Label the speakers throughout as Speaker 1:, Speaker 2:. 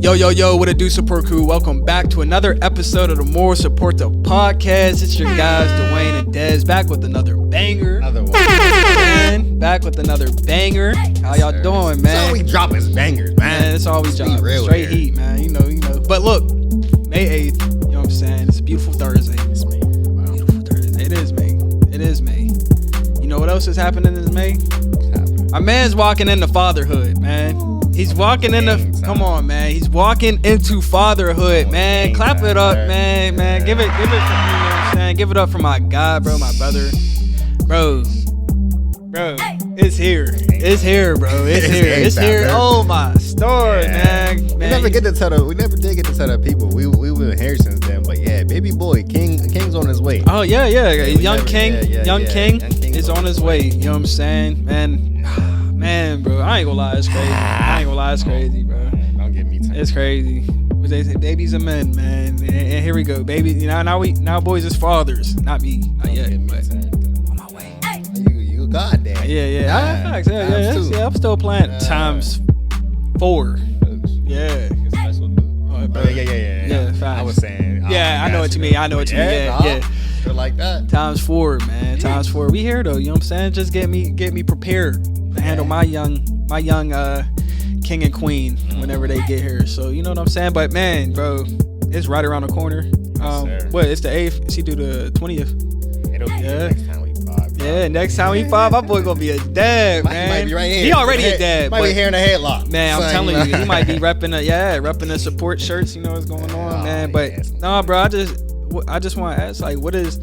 Speaker 1: Yo, what it do, support crew? Welcome back to another episode of the Moral Support the Podcast. It's your guys, Duane and Des, back with another banger. Back with another banger. How y'all doing, man?
Speaker 2: That's all we drop is bangers, man.
Speaker 1: That's all we drop. Straight heat, man. You know. But look, May 8th, you know what I'm saying? It's a beautiful Thursday.
Speaker 2: It's May. Wow.
Speaker 1: Beautiful Thursday. It is May. You know what else is happening in May? My man's walking into fatherhood, man. He's walking into, come on, man. He's walking into fatherhood, man. Clap it up, man. Give it, you know what I'm saying? Give it up for my guy, bro, my brother. Bro, it's here. It's here, bro. It's here. Oh, my stars, man.
Speaker 2: We never did get to tell the people. We were here since then, but yeah, baby boy, King's on his way.
Speaker 1: Oh, yeah. Young King is on his way. You know what I'm saying? Man, bro, I ain't gonna lie, it's crazy. Bro.
Speaker 2: Don't get me tired.
Speaker 1: It's crazy. What they say, babies are men, man. And here we go, baby. You know, now boys is fathers. Not me, not yet, but on my way.
Speaker 2: You goddamn.
Speaker 1: Yeah. I'm still playing times 4. Yeah. Yeah, facts.
Speaker 2: I was saying.
Speaker 1: I know what you mean. Yeah.
Speaker 2: Like that.
Speaker 1: Times 4, man. Times 4. We here though. You know what I'm saying? Just get me prepared to handle my young king and queen whenever they get here. So you know what I'm saying. But man, bro, it's right around the corner. What? It's the 8th. She do the 20th.
Speaker 2: It'll be next time we pop.
Speaker 1: Yeah, next time we pop, my boy gonna be a dad, man.
Speaker 2: He might be right here.
Speaker 1: He already a dad.
Speaker 2: Might be here in a headlock.
Speaker 1: Man, I'm telling you, he might be repping the support shirts. You know what's going on, man. But no, bro, I just want to ask, like, what is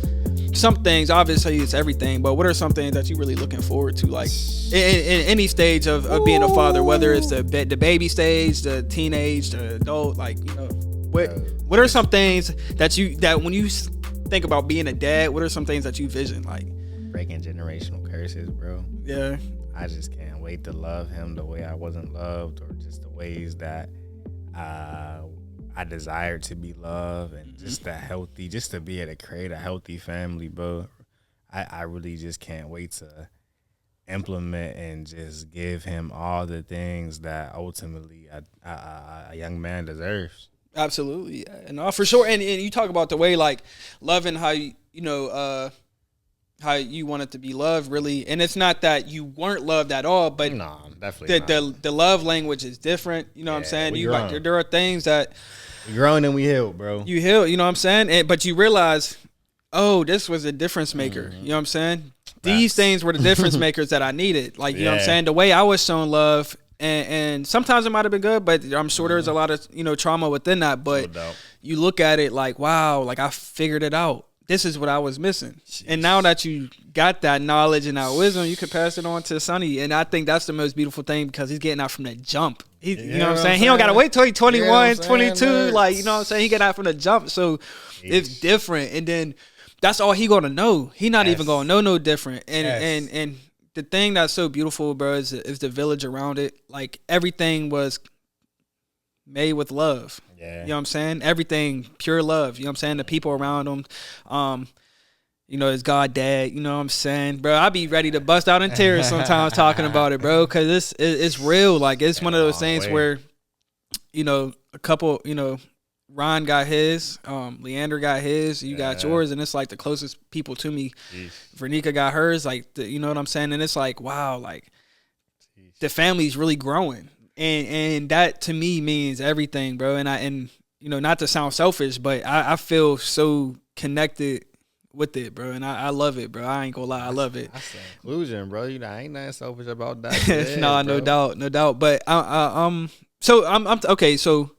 Speaker 1: some things? Obviously, it's everything, but what are some things that you really looking forward to, like, in any stage of being a father, whether it's the baby stage, the teenage, the adult, like, you know, what are some things that when you think about being a dad, what are some things that you vision, like
Speaker 2: breaking generational curses, bro?
Speaker 1: Yeah,
Speaker 2: I just can't wait to love him the way I wasn't loved, or just the ways that I desire to be loved, and just to be able to create a healthy family, bro. I really just can't wait to implement and just give him all the things that ultimately a young man deserves.
Speaker 1: Absolutely, and for sure. And you talk about the way, like, loving how how you want it to be loved, really. And it's not that you weren't loved at all, but
Speaker 2: no, definitely
Speaker 1: the love language is different. You know what I'm saying? There are things that
Speaker 2: we grown and we healed, bro.
Speaker 1: You heal, you know what I'm saying? But you realize, oh, this was a difference maker. You know what I'm saying? These things were the difference makers that I needed. Like, you know what I'm saying? The way I was shown love, and sometimes it might have been good, but I'm sure there's a lot of, trauma within that. But you look at it like, wow, like, I figured it out. This is what I was missing. Jeez. And now that you got that knowledge and that wisdom, you can pass it on to Sonny. And I think that's the most beautiful thing, because he's getting out from the jump. You know what I'm saying? He don't got to wait till he's 21, 22. Like, you know what I'm saying? He get out from the jump. So it's different. And then that's all he going to know. He not even going to know no different. And the thing that's so beautiful, bro, is the village around it. Like, everything was made with love. You know what I'm saying? Everything pure love. You know what I'm saying? The people around him, his God dad, you know what I'm saying? Bro, I be ready to bust out in tears sometimes talking about it, bro, because it's real. Like, it's one of those things where, a couple, Ron got his, Leander got his, you got yours, and it's like the closest people to me. Vernika got hers, like, you know what I'm saying? And it's like, wow, like, the family's really growing. And that to me means everything, bro. And not to sound selfish, but I feel so connected with it, bro. And I love it, bro. I ain't gonna lie, I love it.
Speaker 2: That's inclusion, bro. Ain't nothing selfish about that.
Speaker 1: No doubt. But so I'm okay. So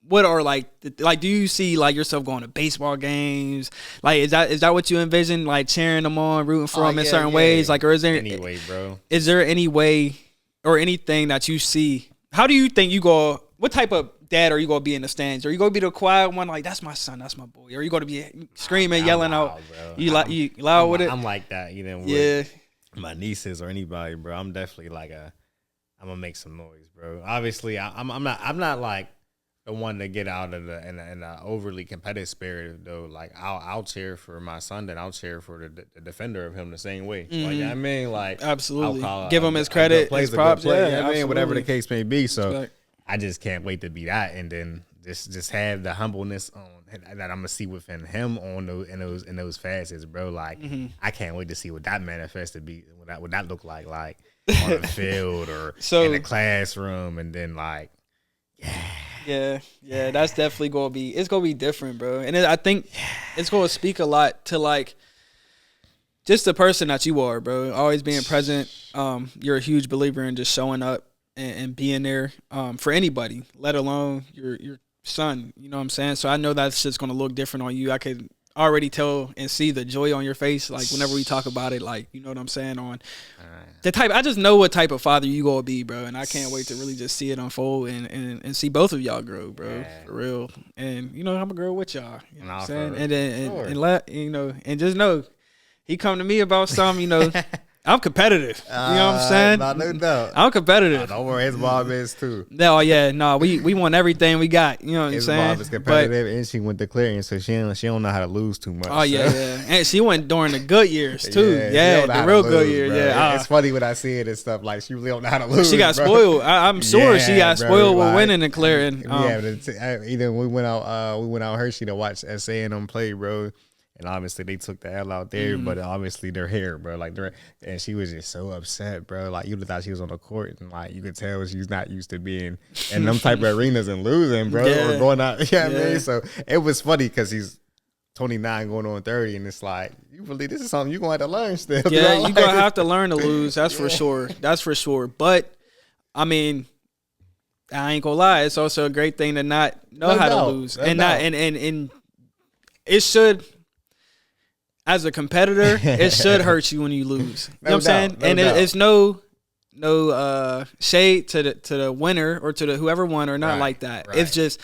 Speaker 1: what are like do you see like yourself going to baseball games? Like, is that what you envision? Like, cheering them on, rooting for them in certain ways? Like, or is there
Speaker 2: bro?
Speaker 1: Is there any way or anything that you see? How do you think you go? What type of dad are you gonna be in the stands? Are you gonna be the quiet one, like, that's my son, that's my boy? Or are you gonna be screaming, yelling
Speaker 2: loud,
Speaker 1: out?
Speaker 2: Bro.
Speaker 1: You loud with it?
Speaker 2: I'm like that, with my nieces or anybody, bro. I'm definitely like I'm gonna make some noise, bro. Obviously, I'm not like the one to get out of the overly competitive spirit, though. Like, I'll cheer for my son, then I'll cheer for the defender of him the same way. Like, I mean, like,
Speaker 1: absolutely, give him his credit, his props.
Speaker 2: I mean, whatever the case may be. So I just can't wait to be that, and then just have the humbleness on that I'm gonna see within him on those facets, bro. Like I can't wait to see what that manifests to be, what that look like on the field or in the classroom, and then like
Speaker 1: yeah, that's definitely gonna be different, bro. And I think it's gonna speak a lot to like just the person that you are, bro. Always being present. You're a huge believer in just showing up and being there for anybody, let alone your son. You know what I'm saying? So I know that's just gonna look different on you. I could already tell and see the joy on your face, like whenever we talk about it, like, you know what I'm saying, on the type. I just know what type of father you gonna be, bro, and I can't wait to really just see it unfold and see both of y'all grow, bro, for real. And you know, I'm a girl with y'all, you know what I'm saying, and then and just know he come to me about something, you know. I'm competitive. You know what I'm saying?
Speaker 2: No doubt.
Speaker 1: I'm competitive.
Speaker 2: Don't worry, his mom is too.
Speaker 1: No, yeah, no, we want everything we got. You know what I'm saying?
Speaker 2: His mom is competitive, and she went to clearing, so she don't know how to lose too much.
Speaker 1: Oh yeah, yeah, and she went during the good years too. Yeah, the real good years. Yeah,
Speaker 2: it's funny when I see it and stuff. Like she really don't know how to lose.
Speaker 1: She got spoiled. I'm sure she got spoiled with winning and clearing.
Speaker 2: Either we went out Hershey to watch SA and them play, bro. And obviously they took the L out there, but obviously they're here, bro. Like and she was just so upset, bro. Like you thought she was on the court, and like you could tell she's not used to being in them type of arenas and losing, bro, or going out. Yeah, you know what I mean? So it was funny because he's 29 going on 30, and it's like, you believe this is something you're gonna have to learn still.
Speaker 1: Yeah, you're gonna have to learn to lose. That's for sure. That's for sure. But I mean, I ain't gonna lie, it's also a great thing to not know how to lose, and it should. As a competitor, it should hurt you when you lose. You know what I'm saying? And it's no shade to the winner or to the whoever won or not like that. Right. It's just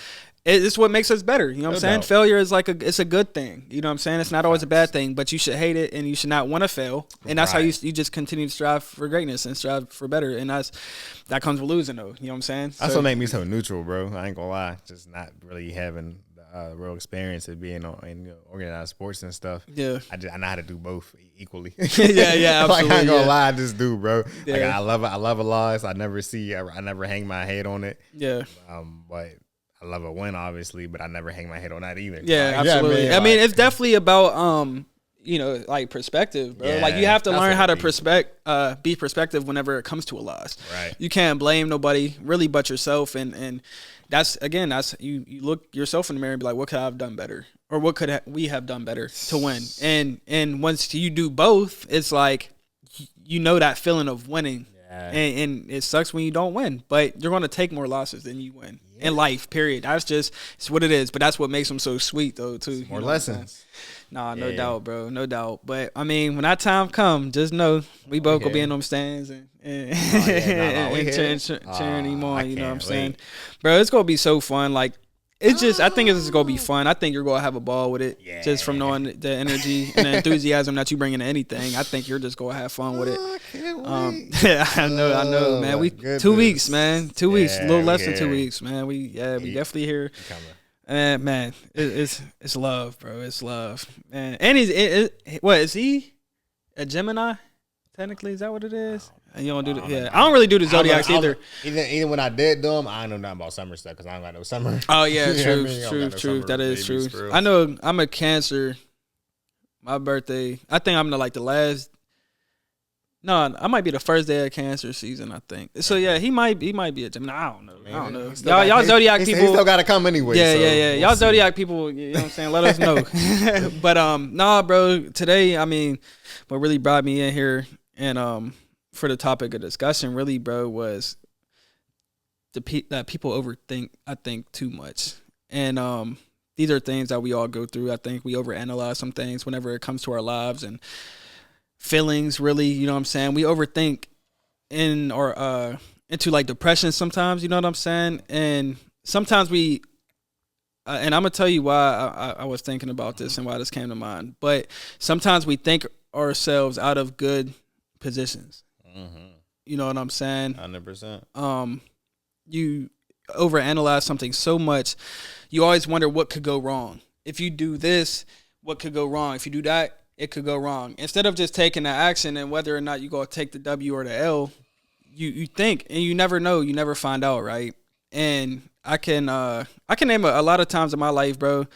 Speaker 1: it's what makes us better. You know what I'm saying? Failure is like it's a good thing. You know what I'm saying? It's not always a bad thing, but you should hate it and you should not want to fail. And that's how you just continue to strive for greatness and strive for better. And that comes with losing, though. You know what I'm saying?
Speaker 2: That's what make me so neutral, bro. I ain't gonna lie, just not really having real experience of being in organized sports and stuff. Yeah, I know how to do both equally.
Speaker 1: yeah, absolutely.
Speaker 2: Like I ain't gonna lie, I just do, bro. Yeah. Like I love a loss. I never hang my head on it. Yeah. But I love a win, obviously, but I never hang my head on that either.
Speaker 1: Yeah, like, absolutely. I mean, it's definitely about like perspective, bro. Yeah, like you have to learn how to be perspective whenever it comes to a loss. Right. You can't blame nobody really but yourself, and that's you look yourself in the mirror and be like, what could I have done better, or what could we have done better to win? And once you do both, it's like you know that feeling of winning. Yeah. And it sucks when you don't win, but you're going to take more losses than you win in life, period. It's what it is, but that's what makes them so sweet, though, too.
Speaker 2: More lessons.
Speaker 1: Nah, no doubt, bro. No doubt. But, I mean, when that time comes, just know we both will be in them stands and cheering him on, you know what I'm saying? Bro, it's going to be so fun. Like, it's just, I think it's going to be fun. I think you're going to have a ball with it, just from knowing the energy and the enthusiasm that you bring into anything. I think you're just going to have fun with it.
Speaker 2: I can't wait.
Speaker 1: I know, man. We 2 weeks, man. 2 weeks, a little less than 2 weeks, man. We definitely here. And man, it's love, bro. It's love, man. And is he a Gemini? Technically, is that what it is? And you don't do the, I don't really do the zodiacs either.
Speaker 2: Even when I did do them, I don't know nothing about summer stuff because I don't got no summer.
Speaker 1: Oh yeah, true. That is true. I know I'm a Cancer. My birthday, I think I'm the last. No, I might be the first day of Cancer season, I think. So yeah, he might be a Gemini. I don't know. Y'all zodiac people.
Speaker 2: He still got to come anyway.
Speaker 1: Yeah. Y'all zodiac people, you know what I'm saying? Let us know. But nah, bro. Today, I mean, what really brought me in here and for the topic of discussion, really, bro, was that people overthink. I think too much, and these are things that we all go through. I think we overanalyze some things whenever it comes to our lives and feelings, really, you know what I'm saying? We overthink into like depression sometimes, you know what I'm saying? And sometimes we and I'm gonna tell you why I was thinking about this and why this came to mind. But sometimes we think ourselves out of good positions. Mm-hmm. You know what I'm saying?
Speaker 2: 100%.
Speaker 1: You overanalyze something so much, you always wonder what could go wrong. If you do this, what could go wrong? If you do that, it could go wrong. Instead of just taking the action and whether or not you go take the W or the L, you think, and you never know, you never find out, right? and I can name a lot of times in my life, bro.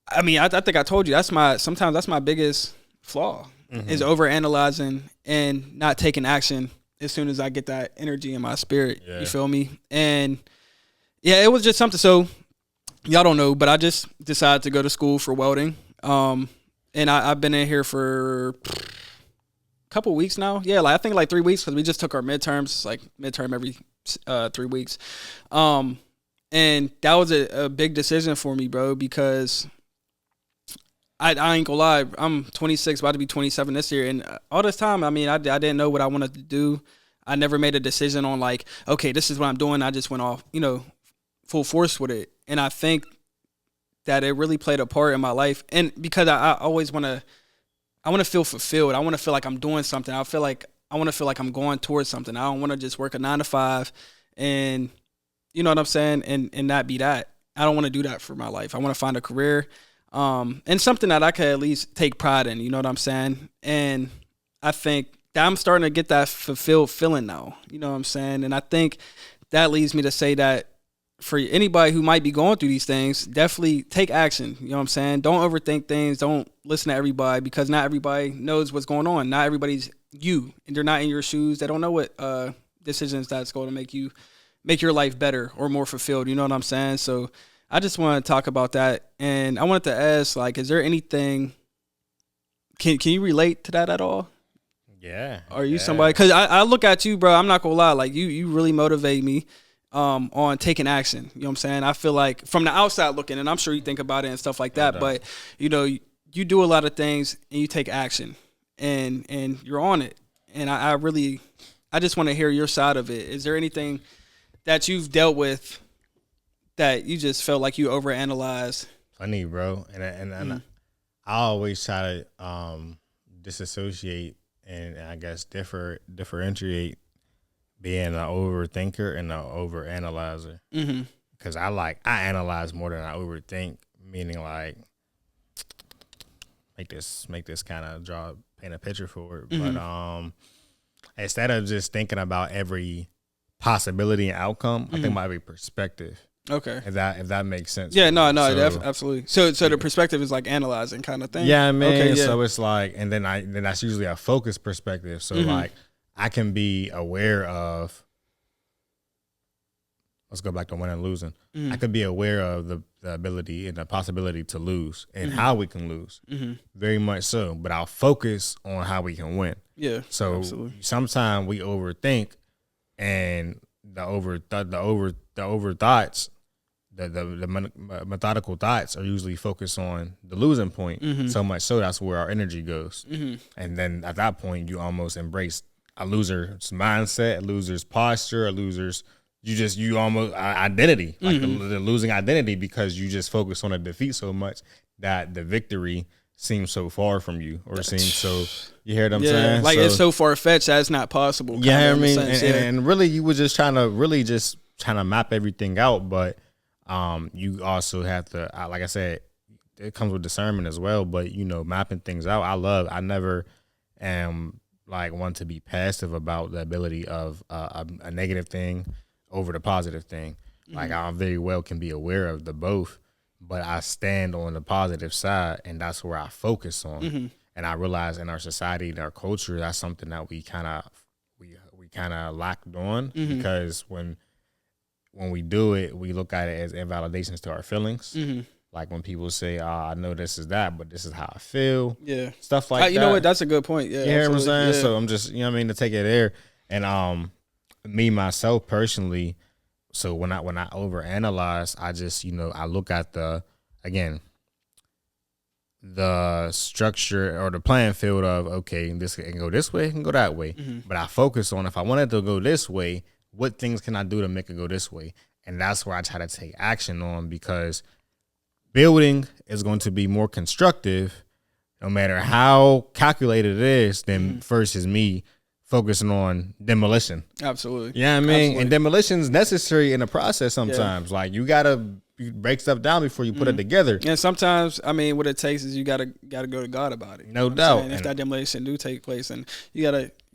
Speaker 1: I mean, I think I told you sometimes that's my biggest flaw is overanalyzing and not taking action as soon as I get that energy in my spirit. Yeah. You feel me? And yeah, it was just something. So y'all don't know, but I just decided to go to school for welding. And I've been in here for a couple weeks now. Yeah, I think 3 weeks because we just took our midterms. It's like midterm every 3 weeks. And that was a big decision for me, bro, because I ain't gonna lie. I'm 26, about to be 27 this year. And all this time, I mean, I didn't know what I wanted to do. I never made a decision on okay, this is what I'm doing. I just went off, full force with it. And I think that it really played a part in my life. And because I always want to feel fulfilled. I want to feel like I'm doing something. I want to feel like I'm going towards something. I don't want to just work a 9 to 5 and, you know what I'm saying? And not be that. I don't want to do that for my life. I want to find a career. And something that I could at least take pride in, you know what I'm saying? And I think that I'm starting to get that fulfilled feeling now, you know what I'm saying? And I think that leads me to say that for anybody who might be going through these things, definitely take action, you know what I'm saying? Don't overthink things. Don't listen to everybody because not everybody knows what's going on. Not everybody's you, and they're not in your shoes. They don't know what decisions that's going to make your life better or more fulfilled, you know what I'm saying? So I just want to talk about that, and I wanted to ask, is there anything? Can you relate to that at all?
Speaker 2: Yeah.
Speaker 1: Are you somebody? Because I look at you, bro. I'm not gonna lie. You really motivate me on taking action. You know what I'm saying? I feel like from the outside looking, and I'm sure you think about it and stuff like that. But you do a lot of things and you take action, and you're on it. And I just want to hear your side of it. Is there anything that you've dealt with that you just felt like you overanalyzed?
Speaker 2: Funny, bro. And I always try to disassociate and I guess differentiate being an overthinker and an overanalyzer. Because I analyze more than I overthink, meaning make this kind of paint a picture for it. But instead of just thinking about every possibility and outcome, I think about every perspective.
Speaker 1: Okay.
Speaker 2: If that makes sense.
Speaker 1: Yeah, no, absolutely. So the perspective is analyzing kind of thing.
Speaker 2: Yeah, man. Okay, yeah. So it's and then that's usually a focused perspective. So I can be aware of. Let's go back to winning and losing. I could be aware of the ability and the possibility to lose and how we can lose. Very much so. But I'll focus on how we can win. Yeah. So sometimes we overthink, and the overthoughts. The methodical thoughts are usually focused on the losing point, so much so that's where our energy goes. And then at that point, you almost embrace a loser's mindset, a loser's posture, you almost identity, the losing identity, because you just focus on a defeat so much that the victory seems so far from you, or seems so. You hear what I'm saying?
Speaker 1: It's so far fetched that it's not possible.
Speaker 2: Yeah, I mean, and really, you were just trying to map everything out, but. You also have to, like I said, it comes with discernment as well, but mapping things out. I never am one to be passive about the ability of a negative thing over the positive thing. I very well can be aware of the both, but I stand on the positive side, and that's where I focus on. And I realize in our society, in our culture, that's something that we kind of lacked on, because when we do it, we look at it as invalidations to our feelings. Like when people say, I know this is that, but this is how I feel. Yeah. Stuff like that.
Speaker 1: You know what? That's a good point. Yeah.
Speaker 2: You hear what I'm saying? Yeah. So I'm just, to take it there. And me, myself, personally, so when I overanalyze, I just, I look at the structure or the playing field of, okay, this can go this way, it can go that way. But I focus on, if I wanted to go this way, what things can I do to make it go this way? And that's where I try to take action on, because building is going to be more constructive no matter how calculated it is than versus me focusing on demolition.
Speaker 1: Absolutely.
Speaker 2: Yeah, you know what I mean?
Speaker 1: Absolutely.
Speaker 2: And demolition is necessary in the process sometimes. Like, you got to break stuff down before you put it together.
Speaker 1: And sometimes, I mean, what it takes is you gotta go to God about it.
Speaker 2: No doubt.
Speaker 1: And if that demolition do take place, and you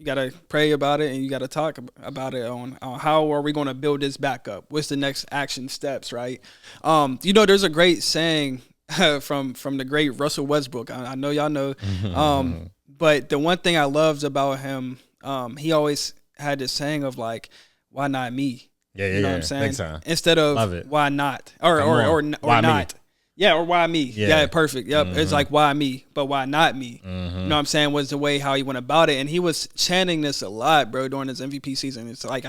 Speaker 1: gotta pray about it, and you gotta talk about it on how are we gonna build this back up? What's the next action steps, right? There's a great saying from the great Russell Westbrook. I know y'all know. But the one thing I loved about him, he always had this saying of like, why not me?
Speaker 2: Yeah,
Speaker 1: you know what I'm saying? Instead
Speaker 2: Love
Speaker 1: of
Speaker 2: it.
Speaker 1: why not? Or
Speaker 2: why
Speaker 1: not.
Speaker 2: Me?
Speaker 1: Yeah, or why me? Yeah, perfect. Yep. It's like, why me? But why not me? You know what I'm saying? Was the way how he went about it. And he was chanting this a lot, bro, during his MVP season. It's like,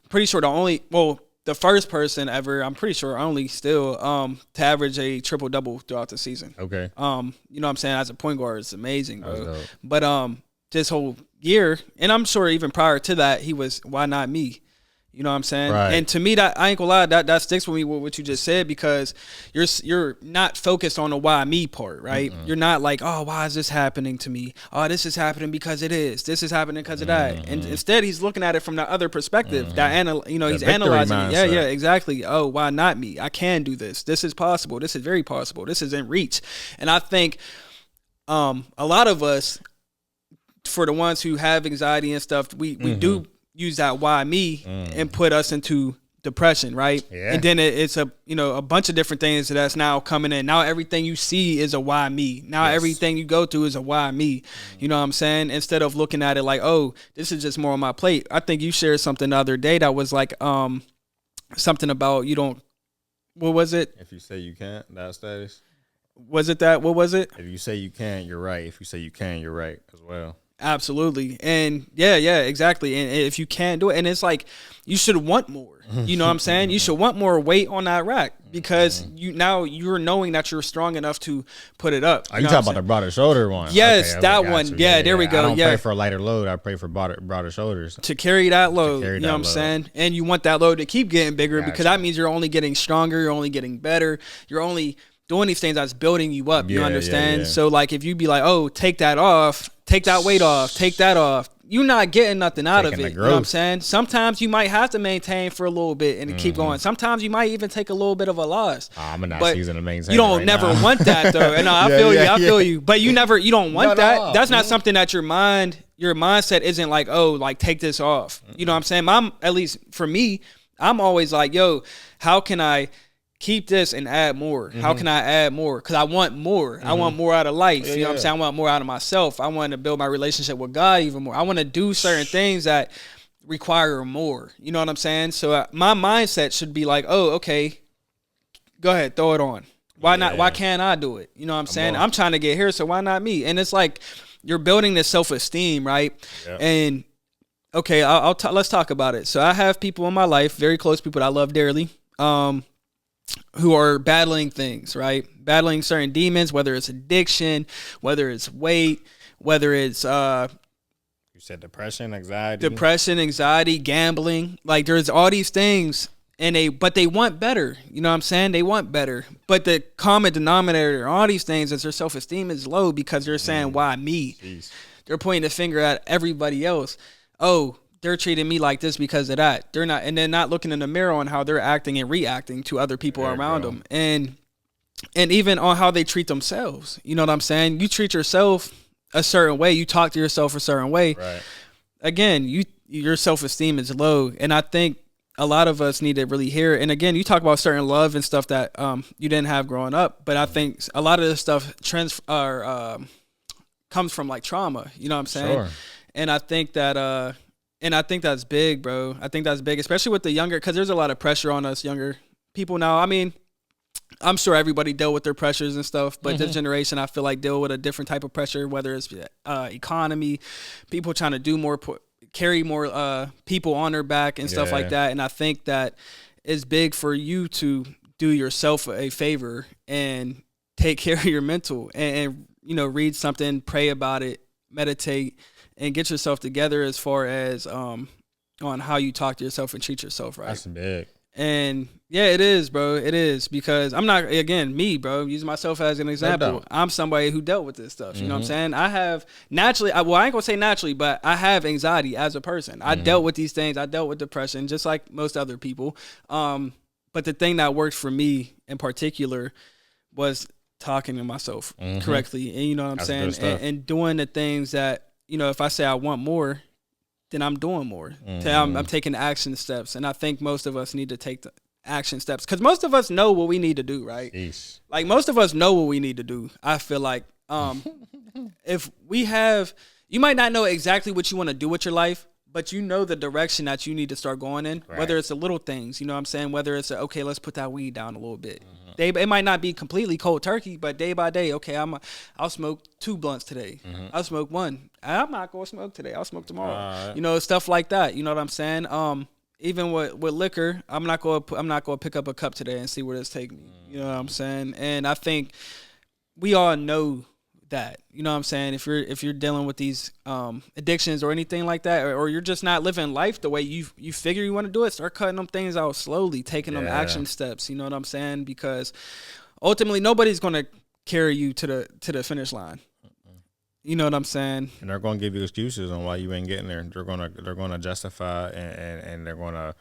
Speaker 1: pretty sure the first person ever, I'm pretty sure only still, to average a triple-double throughout the season.
Speaker 2: Okay.
Speaker 1: You know what I'm saying? As a point guard, it's amazing, bro. But this whole year, and I'm sure even prior to that, he was, why not me? You know what I'm saying?
Speaker 2: Right.
Speaker 1: And to me, that I ain't gonna lie, that sticks with me with what you just said, because you're not focused on the why me part, right? You're not like, oh, why is this happening to me? Oh, this is happening because it is. This is happening because of that. And instead, he's looking at it from the other perspective. That he's analyzing it. Yeah, exactly. Oh, why not me? I can do this. This is possible. This is very possible. This is in reach. And I think a lot of us, for the ones who have anxiety and stuff, we do use that why me and put us into depression, right? Yeah. And then it's a bunch of different things that's now coming in. Now everything you see is a why me. Now everything you go through is a why me. You know what I'm saying? Instead of looking at it like, oh, this is just more on my plate. I think you shared something the other day that was like something about what was it?
Speaker 2: If you say you can't, that status.
Speaker 1: Was it that? What was it?
Speaker 2: If you say you can't, you're right. If you say you can, you're right as well.
Speaker 1: Absolutely. And yeah, exactly. And if you can't do it, and it's like, you should want more, you know what I'm saying? You should want more weight on that rack, because you're knowing that you're strong enough to put it up.
Speaker 2: You talking about the broader shoulder one?
Speaker 1: Yes, that one. Yeah, there we go.
Speaker 2: I don't pray for a lighter load. I pray for broader shoulders.
Speaker 1: To carry that load, you know what I'm saying? And you want that load to keep getting bigger, because that means you're only getting stronger. You're only getting better. You're only doing these things that's building you up. You understand? Yeah. So like, if you be like, oh, take that off, take that weight off, take that off, you're not getting nothing out of it. You know what I'm saying? Sometimes you might have to maintain for a little bit and keep going. Sometimes you might even take a little bit of a loss.
Speaker 2: I'm not season to maintain.
Speaker 1: You don't never want that though. And I feel you. But you don't want that. That's not something that your mindset isn't like, oh, like take this off. You know what I'm saying? At least for me, I'm always like, yo, how can I keep this and add more? How can I add more? Because I want more. I want more out of life. You know what I'm saying? I want more out of myself. I want to build my relationship with God even more. I want to do certain things that require more. You know what I'm saying? So my mindset should be like, oh, okay, go ahead, throw it on. Why not? Why can't I do it? You know what I'm saying? I'm trying to get here, so why not me? And it's like you're building this self-esteem, right? Yep. And okay, let's talk about it. So I have people in my life, very close people that I love dearly, who are battling things, right? Battling certain demons, whether it's addiction, whether it's weight, whether it's
Speaker 2: you said depression, anxiety,
Speaker 1: gambling. Like there's all these things, but they want better. You know what I'm saying? They want better. But the common denominator in all these things is their self-esteem is low, because they're saying, why me? Jeez. They're pointing the finger at everybody else. Oh, they're treating me like this because of that. They're not, and they're not looking in the mirror on how they're acting and reacting to other people around them, and even on how they treat themselves. You know what I'm saying? You treat yourself a certain way. You talk to yourself a certain way. Right. Again, your self-esteem is low, and I think a lot of us need to really hear it. And again, you talk about certain love and stuff that you didn't have growing up, but I think a lot of this stuff comes from like trauma. You know what I'm saying? Sure. And I think that. And I think that's big, bro. I think that's big, especially with the younger, because there's a lot of pressure on us younger people now. I mean, I'm sure everybody dealt with their pressures and stuff, but this generation, I feel like, deal with a different type of pressure, whether it's economy, people trying to do more, carry more people on their back and stuff like that. And I think that it's big for you to do yourself a favor and take care of your mental and read something, pray about it, meditate, and get yourself together as far as on how you talk to yourself and treat yourself right.
Speaker 2: That's big.
Speaker 1: And yeah, it is, bro. It is, because I'm not, again, me, bro, using myself as an example. I'm somebody who dealt with this stuff. You know what I'm saying? I have naturally, well, I ain't gonna say naturally, but I have anxiety as a person. I dealt with these things. I dealt with depression just like most other people. But the thing that worked for me in particular was talking to myself correctly. And you know what I'm saying? And doing the things that, you know, if I say I want more, then I'm doing more. I'm taking action steps. And I think most of us need to take the action steps, because most of us know what we need to do, right?
Speaker 2: Jeez.
Speaker 1: Like, most of us know what we need to do. I feel like if we have, you might not know exactly what you want to do with your life, but you know the direction that you need to start going in, right. Whether it's the little things, you know what I'm saying? Whether it's, okay, let's put that weed down a little bit. It might not be completely cold turkey, but day by day, okay, I'll smoke 2 blunts today. I'll smoke 1. I'm not going to smoke today. I'll smoke tomorrow. You know, stuff like that. You know what I'm saying? Even with liquor, I'm not going to pick up a cup today and see where this take me. You know what I'm saying? And I think we all know that, you know what I'm saying? If you're dealing with these addictions or anything like that, or you're just not living life the way you figure you want to do it, start cutting them things out slowly, taking them action steps. You know what I'm saying? Because ultimately, nobody's going to carry you to the finish line. You know what I'm saying?
Speaker 2: And they're going to give you excuses on why you ain't getting there. They're going to justify and they're going to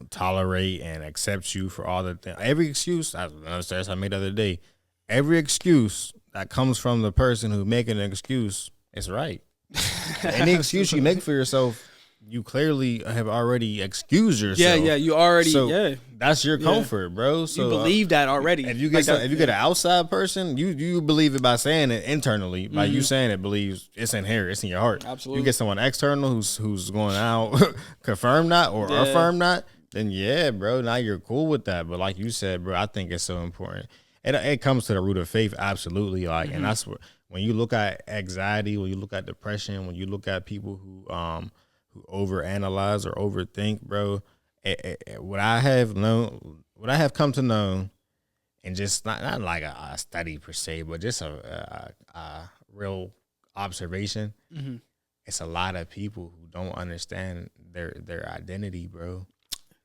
Speaker 2: tolerate and accept you for all the things. Every excuse, I made the other day. Every excuse that comes from the person who making an excuse is right. Any excuse you make for yourself, you clearly have already excused yourself.
Speaker 1: Yeah, you already,
Speaker 2: that's your comfort, bro. So
Speaker 1: you believe that already.
Speaker 2: If you get if you get an outside person, you believe it by saying it internally. By you saying it, believes it's in here, it's in your heart.
Speaker 1: Absolutely.
Speaker 2: You get someone external who's going out, confirm that or affirm that, then yeah, bro, now you're cool with that. But like you said, bro, I think it's so important. It comes to the root of faith, absolutely. Like, and that's what, when you look at anxiety, when you look at depression, when you look at people who overanalyze or overthink, bro, what I have come to know, and just not like a study per se, but just a real observation. It's a lot of people who don't understand their identity, bro.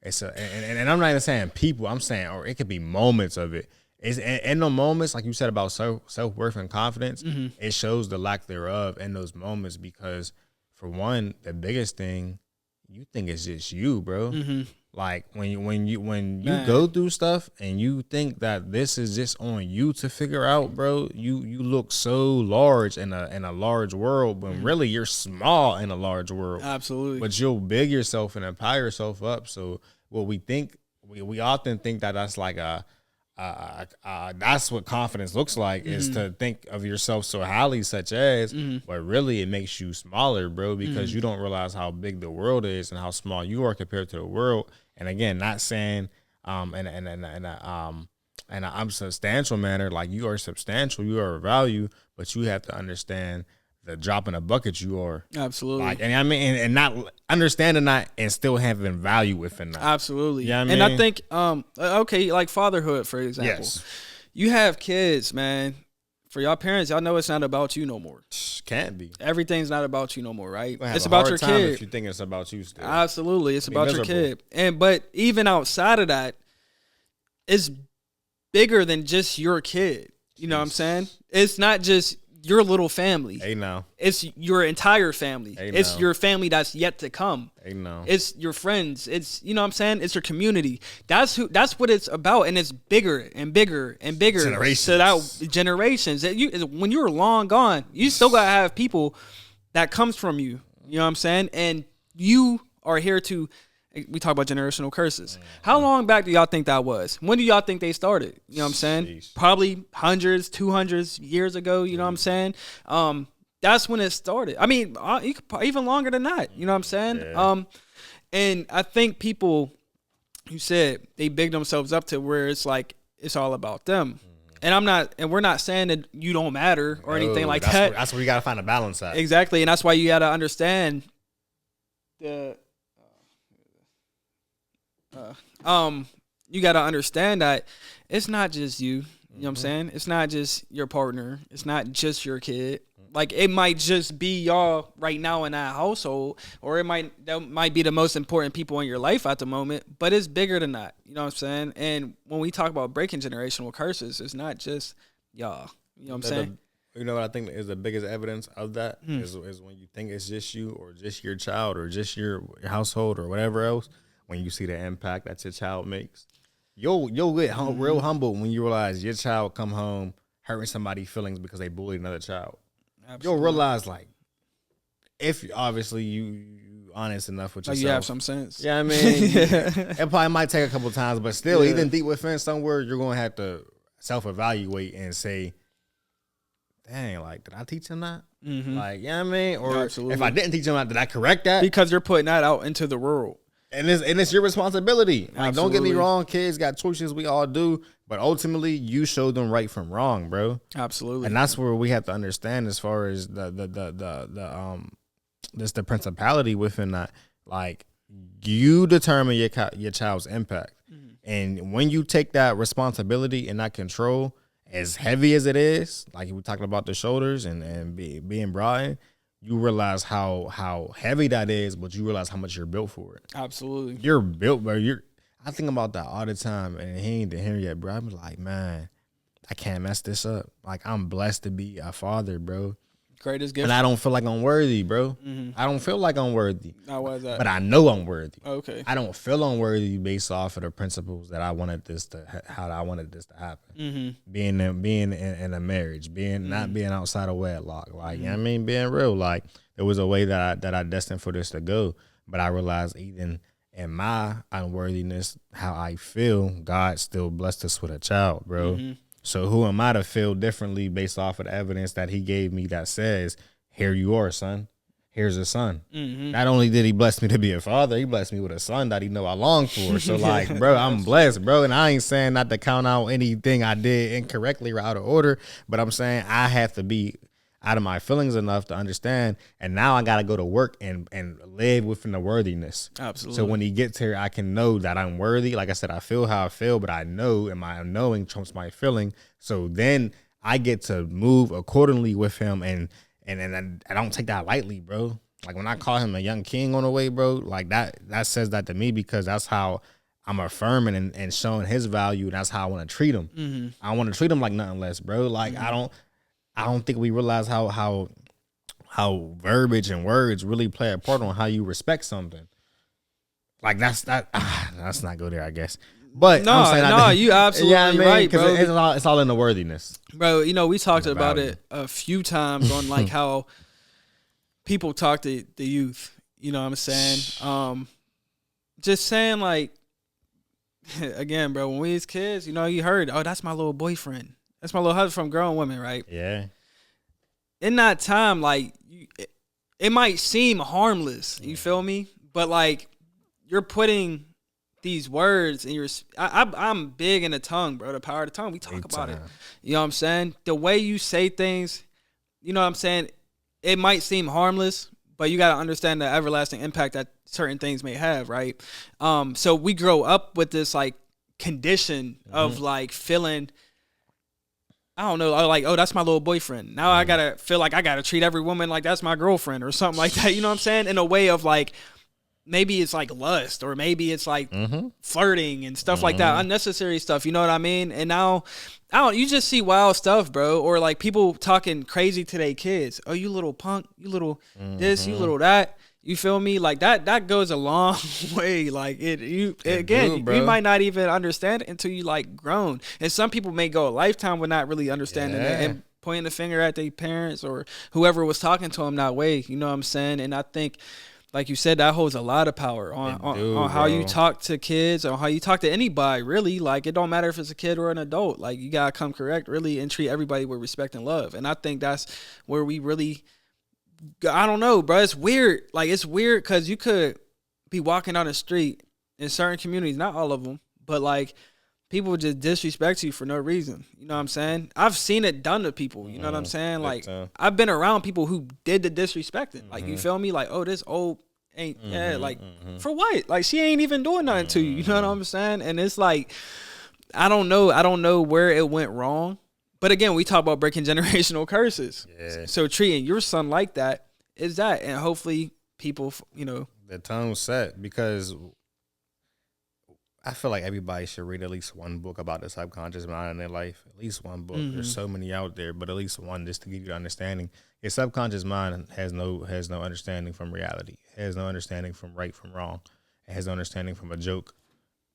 Speaker 2: And I'm not even saying people, I'm saying, or it could be moments of it. It's in the moments, like you said about self-worth and confidence, it shows the lack thereof in those moments, because for one, the biggest thing, you think it's just you, bro. Like when you go through stuff and you think that this is just on you to figure out, bro, you look so large in a large world, but really you're small in a large world.
Speaker 1: Absolutely.
Speaker 2: But you'll big yourself and empower yourself up. So what we think, we often think that that's like that's what confidence looks like, is to think of yourself so highly, such as, but really it makes you smaller, bro, because you don't realize how big the world is and how small you are compared to the world. And again, not saying in an unsubstantial manner, like you are substantial, you are of value, but you have to understand the drop in a bucket you are.
Speaker 1: Absolutely.
Speaker 2: Like, and I mean, and not understanding that and still having value within that.
Speaker 1: Absolutely.
Speaker 2: You know what I
Speaker 1: mean?
Speaker 2: mean?
Speaker 1: I think, okay, like fatherhood, for example.
Speaker 2: Yes.
Speaker 1: You have kids, man. For y'all parents, y'all know it's not about you no more.
Speaker 2: Can't be.
Speaker 1: Everything's not about you no more, right? It's about your kid.
Speaker 2: If you think it's about you still.
Speaker 1: Absolutely. It's about your kid. But even outside of that, it's bigger than just your kid. You know what I'm saying? It's not just your little family.
Speaker 2: Hey, now.
Speaker 1: It's your entire family.
Speaker 2: Hey,
Speaker 1: it's
Speaker 2: now.
Speaker 1: your family that's yet to come.
Speaker 2: Hey, now.
Speaker 1: It's your friends. It's, you know what I'm saying? It's your community. That's what it's about, and it's bigger and bigger and bigger.
Speaker 2: Generations.
Speaker 1: So that generations. When you're long gone, you still gotta have people that comes from you. You know what I'm saying? And you are here to. We talk about generational curses. How long back do y'all think that was? When do y'all think they started? You know what I'm saying?
Speaker 2: Jeez.
Speaker 1: Probably hundreds, 200 years ago. You know what I'm saying? That's when it started. I mean, even longer than that. You know what I'm saying?
Speaker 2: Yeah.
Speaker 1: And I think people, you said, they big themselves up to where it's like it's all about them. And we're not saying that you don't matter or anything like that.
Speaker 2: That's where you gotta find a balance at.
Speaker 1: Exactly, and that's why you gotta understand you gotta understand that it's not just you. You know what I'm saying? It's not just your partner. It's not just your kid. Like, it might just be y'all right now in that household, or that might be the most important people in your life at the moment, but it's bigger than that. You know what I'm saying? And when we talk about breaking generational curses, it's not just y'all. You know what I'm saying?
Speaker 2: You know what I think is the biggest evidence of that is when you think it's just you or just your child or just your household or whatever else, when you see the impact that your child makes. You'll get real humble when you realize your child come home hurting somebody's feelings because they bullied another child. Absolutely. You'll realize, like, if obviously you honest enough with yourself.
Speaker 1: You have some sense.
Speaker 2: Yeah, I mean, it probably might take a couple times, but still, even deep within somewhere, you're going to have to self-evaluate and say, dang, like, did I teach him that? Like, you know what I mean? Or if I didn't teach him that, did I correct that?
Speaker 1: Because you're putting that out into the world.
Speaker 2: And it's your responsibility. Like, don't get me wrong, kids got choices, we all do, but ultimately you show them right from wrong, bro.
Speaker 1: Absolutely.
Speaker 2: And that's where we have to understand as far as the principality within that. Like, you determine your child's impact. And when you take that responsibility and that control, as heavy as it is, like we talking about the shoulders and being Brian, you realize how heavy that is, but you realize how much you're built for it.
Speaker 1: Absolutely.
Speaker 2: You're built, bro. I think about that all the time, and he ain't here yet, bro. I'm like, man, I can't mess this up. Like, I'm blessed to be a father, bro.
Speaker 1: Greatest gift.
Speaker 2: And I don't feel like I'm worthy, bro. I don't feel like I'm worthy.
Speaker 1: Why is that?
Speaker 2: But I know I'm worthy.
Speaker 1: Okay.
Speaker 2: I don't feel unworthy based off of the principles that I wanted this to, how I wanted this to happen. Being in a marriage, not being outside of wedlock. Like, you know what I mean? Being real. Like, there was a way that I destined for this to go. But I realized even in my unworthiness, how I feel, God still blessed us with a child, bro. So who am I to feel differently based off of the evidence that he gave me that says, here you are, son. Here's a son. Not only did he bless me to be a father, he blessed me with a son that he know I long for. So, like, bro, I'm blessed, bro. And I ain't saying not to count out anything I did incorrectly or out of order, but I'm saying I have to be out of my feelings enough to understand, and now I got to go to work and live within the worthiness.
Speaker 1: Absolutely.
Speaker 2: So when he gets here, I can know that I'm worthy. Like I said, I feel how I feel, but I know, and my knowing trumps my feeling. So then I get to move accordingly with him, and I don't take that lightly, bro. Like, when I call him a young king on the way, bro, like that says that to me, because that's how I'm affirming and showing his value, and that's how I want to treat him. I want to treat him like nothing less, bro. Like, I don't think we realize how verbiage and words really play a part on how you respect something. Like, let's not go there, I guess. But
Speaker 1: no,
Speaker 2: I'm saying
Speaker 1: you absolutely right, bro.
Speaker 2: It's all in the worthiness,
Speaker 1: bro. You know, we talked about it a few times on like how people talk to the youth. You know what I'm saying? Just saying, like, again, bro. When we was kids, you know, you heard, oh, that's my little boyfriend. That's my little husband from grown women, right?
Speaker 2: Yeah.
Speaker 1: In that time, like, it might seem harmless, you feel me? But, like, you're putting these words in your... I'm big in the tongue, bro, the power of the tongue. We talk about it. You know what I'm saying? The way you say things, you know what I'm saying? It might seem harmless, but you got to understand the everlasting impact that certain things may have, right? So we grow up with this, like, condition of, like, feeling... I don't know, like, oh, that's my little boyfriend. Now I gotta feel like I gotta treat every woman like that's my girlfriend or something like that. You know what I'm saying? In a way of, like, maybe it's like lust, or maybe it's like flirting and stuff like that, unnecessary stuff. You know what I mean? And now, you just see wild stuff, bro. Or like people talking crazy to their kids. Oh, you little punk, you little this, you little that. You feel me? Like that goes a long way. Like you might not even understand it until you like grown. And some people may go a lifetime with not really understanding it and pointing the finger at their parents or whoever was talking to them that way. You know what I'm saying? And I think, like you said, that holds a lot of power on how you talk to kids, or how you talk to anybody, really. Like, it don't matter if it's a kid or an adult. Like, you gotta come correct, really, and treat everybody with respect and love. And I think that's where we really... I don't know, bro. It's weird. Like, it's weird because you could be walking down the street in certain communities, not all of them, but like people just disrespect you for no reason. You know what I'm saying? I've seen it done to people. You know what I'm saying? Like, I've been around people who did the disrespecting. Like, you feel me? Like, oh, this old ain't, like, for what? Like, she ain't even doing nothing to you. You know what I'm saying? And it's like, I don't know where it went wrong. But again, we talk about breaking generational curses.
Speaker 2: Yeah.
Speaker 1: So treating your son like that is that. And hopefully people,
Speaker 2: The tone's set, because I feel like everybody should read at least one book about the subconscious mind in their life. At least one book. There's so many out there, but at least one, just to give you the understanding. Your subconscious mind has no understanding from reality. It has no understanding from right from wrong. It has no understanding from a joke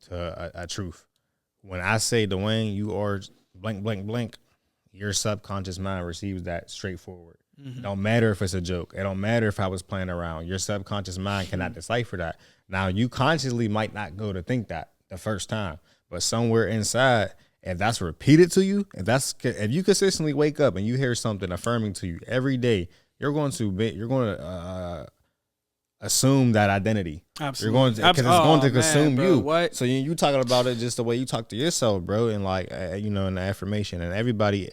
Speaker 2: to a truth. When I say, Duane, you are blank, blank, blank, your subconscious mind receives that straightforward. It don't matter if it's a joke. It don't matter if I was playing around. Your subconscious mind cannot decipher that. Now, you consciously might not go to think that the first time, but somewhere inside, if that's repeated to you, if you consistently wake up and you hear something affirming to you every day, you're going to assume that identity.
Speaker 1: Absolutely.
Speaker 2: You're going to, because it's going to consume
Speaker 1: bro,
Speaker 2: you.
Speaker 1: what?
Speaker 2: So you talking about it just the way you talk to yourself, bro, and like in the affirmation, and everybody,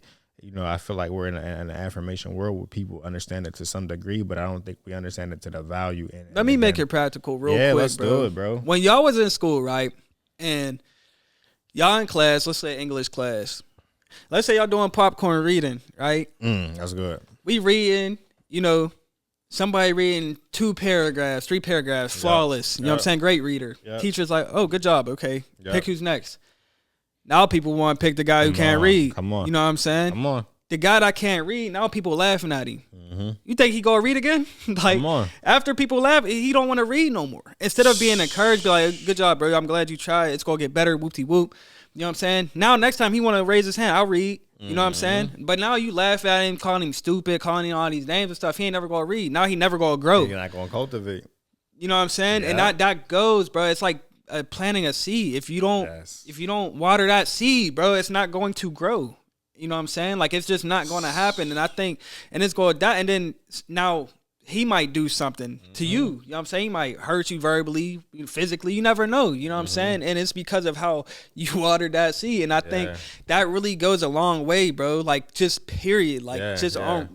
Speaker 2: I feel like we're in an affirmation world where people understand it to some degree, but I don't think we understand it to the value in it.
Speaker 1: Let me make it practical real quick,
Speaker 2: let's
Speaker 1: bro.
Speaker 2: do it, bro.
Speaker 1: When y'all was in school, right, and y'all in class, let's say English class, let's say y'all doing popcorn reading, right?
Speaker 2: That's good.
Speaker 1: We reading, somebody reading 2 paragraphs, 3 paragraphs, flawless. You know what I'm saying? Great reader. Yep. Teacher's like, oh, good job. Okay. Yep. Pick who's next. Now people want to pick the guy who can't read.
Speaker 2: Come on.
Speaker 1: You know what I'm saying?
Speaker 2: Come on.
Speaker 1: The guy that can't read, now people laughing at him. You think he gonna read again? Like,
Speaker 2: come on.
Speaker 1: After people laugh, he don't want to read no more. Instead of being encouraged, be like, good job, bro. I'm glad you tried. It's gonna get better. Whoop-de-whoop. You know what I'm saying? Now next time he want to raise his hand, I'll read. You know what I'm saying? But now you laugh at him, calling him stupid, calling him all these names and stuff. He ain't never gonna read. Now he never gonna grow.
Speaker 2: You're not gonna cultivate.
Speaker 1: You know what I'm saying? Yeah. And that goes, bro. It's like planting a seed. If you don't water that seed, bro, it's not going to grow. You know what I'm saying? Like, it's just not going to happen. And I think, and it's going to die. And then now he might do something to you. You know what I'm saying? He might hurt you verbally, physically. You never know. You know what I'm saying? And it's because of how you watered that seed. And I think that really goes a long way, bro. Like, just period. Like,